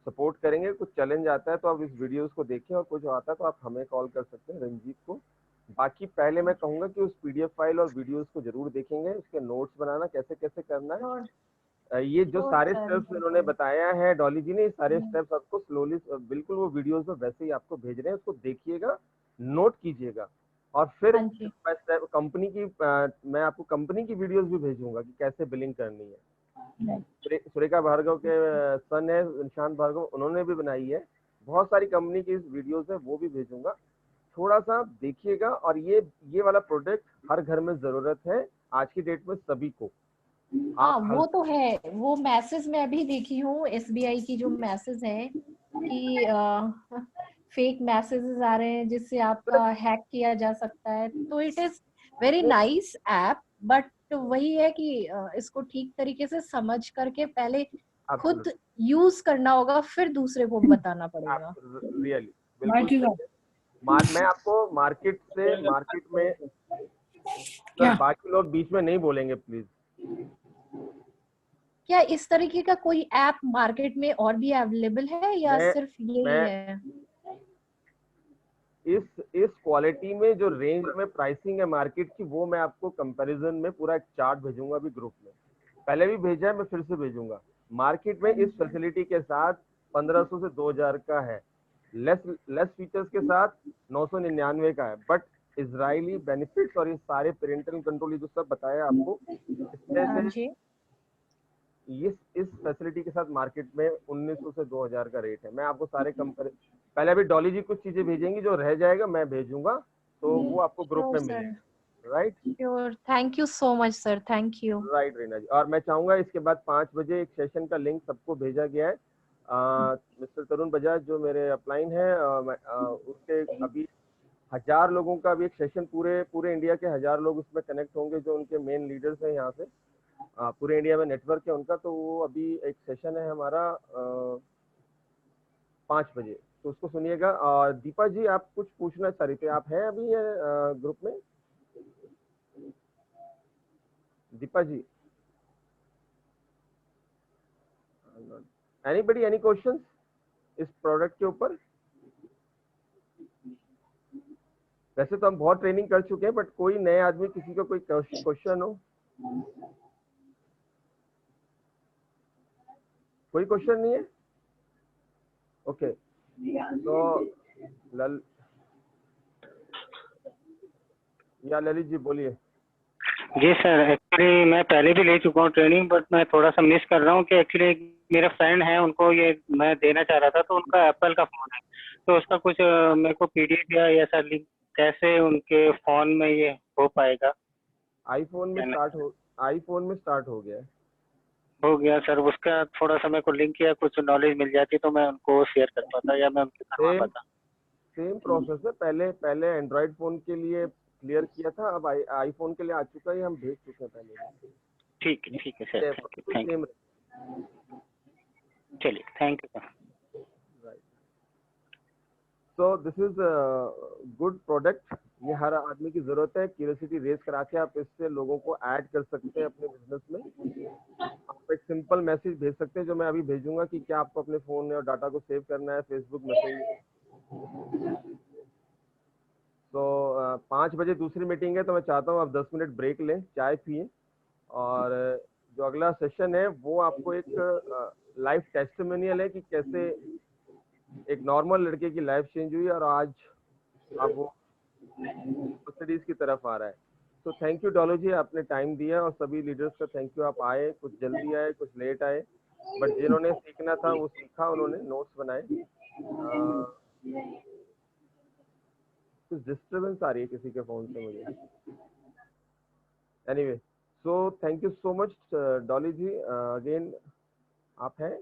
सपोर्ट करेंगे। कुछ चैलेंज आता है तो आप इस वीडियोस को देखें और कुछ आता है तो आप हमें कॉल कर सकते हैं, रंजीत को। बाकी पहले मैं कहूंगा कि उस पीडीएफ फाइल और वीडियोस को जरूर देखेंगे, उसके नोट्स बनाना कैसे कैसे करना है। श्योर ये जो श्योर सारे सर, स्टेप्स इन्होंने बिल्कुल। बताया है डॉली जी ने, ये सारे स्टेप्स आपको स्लोली बिल्कुल वो वीडियोस में वैसे ही आपको भेज रहे हैं, उसको देखिएगा, नोट कीजिएगा और फिर हाँ जी। कंपनी की मैं आपको कंपनी की वीडियोस भी भेजूंगा कि कैसे बिलिंग करनी है। सुरेखा भार्गव के सन है निशांत भार्गव, उन्होंने भी बनाई है। बहुत सारी कंपनी की वीडियोस है, वो भी भेजूंगा। थोड़ा सा देखिएगा। और ये वाला प्रोडक्ट हर घर में जरूरत है आज की डेट में सभी को। हाँ आप हर वो तो है, वो मैसेज मैं अभी देखी हूँ एसबीआई की जो मैसेज है कि फेक मैसेजेस आ रहे हैं जिससे आपका हैक किया जा सकता है, तो it is very nice app, but वही है कि इसको ठीक तरीके से समझ करके पहले खुद एब्सोल्युटली यूज करना होगा, फिर दूसरे को बताना पड़ेगा। रियली बिल्कुल सही है। मैं आपको मार्केट में सर, बाकी लोग बीच में नहीं बोलेंगे प्लीज। क्या इस तरीके का कोई ऐप मार्केट में और भी अवेलेबल है या मैं सिर्फ यही मैं है? इस क्वालिटी में जो रेंज में प्राइसिंग है मार्केट की, वो मैं आपको कंपैरिजन में पूरा एक चार्ट भेजूंगा अभी ग्रुप में। पहले भी भेजा है, मैं फिर से भेजूंगा। मार्केट में इस फैसिलिटी के साथ 1500 से 2000 का है, लेस फीचर्स के साथ 999 का है। बट इजरायली बेनिफिट्स और ये सारे पेरेंटल कंट्रोल जो सब बताया आपको, इसमें हाँ से जी। इस फैसिलिटी के साथ मार्केट में 1900 से 2000 का रेट है। मैं आपको सारे कंपेयर, पहले अभी डॉली जी कुछ चीजें भेजेंगी, जो रह जाएगा मैं भेजूंगा, तो वो आपको ग्रुप श्योर में सर, मिलेगा। Right sure, thank you so much sir, thank you. Right Reena ji. और मैं चाहूंगा इसके बाद 5 बजे एक सेशन का लिंक सबको भेजा गया है। मिस्टर तरुण बजाज जो मेरे अपलाइन है, उसके अभी 1000 लोगों का अभी एक सेशन, पूरे पूरे इंडिया के 1000 लोग उसमें कनेक्ट होंगे, जो उनके मेन लीडर्स हैं यहाँ से। पूरे इंडिया में नेटवर्क है उनका, तो वो अभी एक सेशन है हमारा 5 बजे, तो उसको सुनिएगा। और दीपा जी आप कुछ पूछना चाह रही थे, आप हैं अभी ग्रुप में? दीपा जी, एनीबडी एनी क्वेश्चंस इस प्रोडक्ट के ऊपर? वैसे तो हम बहुत ट्रेनिंग कर चुके हैं, बट कोई नए आदमी, किसी का कोई क्वेश्चन हो? कोई क्वेश्चन नहीं है? ओके, तो लल या ललित जी बोलिए। जी सर, एक्चुअली मैं पहले भी ले चुका हूँ ट्रेनिंग, बट मैं थोड़ा सा मिस कर रहा हूँ कि एक्चुअली मेरा फ्रेंड है, उनको ये मैं देना चाह रहा था, तो उनका एप्पल का फ़ोन है, तो उसका कुछ मेरे को पीडीएफ या ऐसा लिंक कैसे उनके फ़ोन में ये हो पाएगा? आईफोन में स्टार्ट हो गया है। हो गया सर, उसका थोड़ा सा मेरे को लिंक या कुछ नॉलेज मिल जाती तो मैं उनको शेयर कर पाता या मैं उनके करवा सेम पाता। सेम प्रोसेस है। पहले एंड्रॉइड फोन के लिए क्लियर किया था, अब आईफोन के लिए आ चुका है, हम भेज चुके हैं पहले। ठीक है सर, थैंक सेम। यू। चलिए, thank you sir. Right, so this is good product. ये हर आदमी की जरूरत है। क्यूरियोसिटी रेज करा के आप इससे लोगों को ऐड कर सकते हैं अपने बिजनेस में। आप एक सिंपल मैसेज भेज सकते हैं, जो मैं अभी भेजूंगा, कि क्या आपको अपने फोन में और डाटा को सेव करना है, फेसबुक मैसेज। तो 5 बजे दूसरी मीटिंग है, तो मैं चाहता हूँ आप 10 मिनट ब्रेक लें, चाय पिए। और जो अगला सेशन है वो आपको एक लाइफ टेस्टिमोनियल है कि कैसे एक नॉर्मल लड़के की लाइफ चेंज हुई और आज अब वो मर्सिडीज की तरफ आ रहा है। तो थैंक यू डॉलो जी, आपने टाइम दिया, और सभी लीडर्स का थैंक यू। आप आए, कुछ जल्दी आए, कुछ लेट आए, बट जिन्होंने सीखना था वो सीखा, उन्होंने नोट्स बनाए। कुछ डिस्टर्बेंस आ रही है किसी के फोन से मुझे। Anyway, so thank you so much Dolly ji again. आप हैं?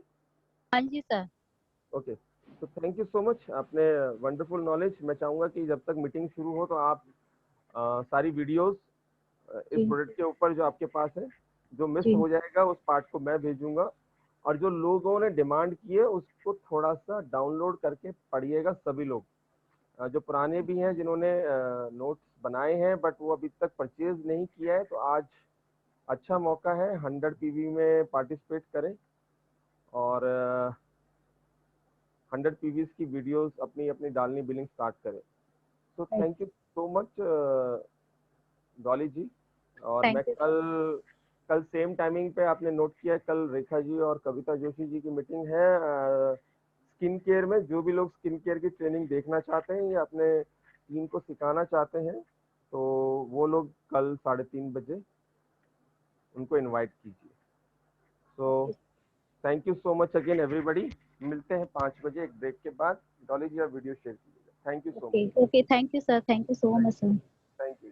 हाँ जी सर। ओके, तो थैंक यू सो मच, आपने वंडरफुल नॉलेज। मैं चाहूंगा कि जब तक मीटिंग शुरू हो तो आप सारी वीडियोस इस प्रोडक्ट के ऊपर जो आपके पास है जो मिस जी। हो जाएगा उस पार्ट को मैं भेजूंगा, और जो लोगों ने डिमांड की है उसको थोड़ा सा डाउनलोड करके पढ़िएगा सभी लोग। जो पुराने भी हैं जिन्होंने नोट्स बनाए हैं बट वो अभी तक परचेज नहीं किया है, तो आज अच्छा मौका है, 100 पीवी में पार्टिसिपेट करें और 100 पीवीज की वीडियोस अपनी अपनी डालनी, बिलिंग स्टार्ट करें। तो thank you so much Dolly ji. और मैं थैंक यू। कल सेम टाइमिंग पे, आपने नोट किया है, कल रेखा जी और कविता जोशी जी की मीटिंग है स्किन केयर में। जो भी लोग स्किन केयर की ट्रेनिंग देखना चाहते हैं या अपने टीम को सिखाना चाहते हैं, तो वो लोग कल 3:30 बजे उनको इनवाइट कीजिए। सो thank you so much again everybody. मिलते हैं 5 बजे एक ब्रेक के बाद। डॉली जी आप वीडियो शेयर कीजिएगा। Thank you so okay much. Okay, thank you sir, thank you so much sir. Thank you.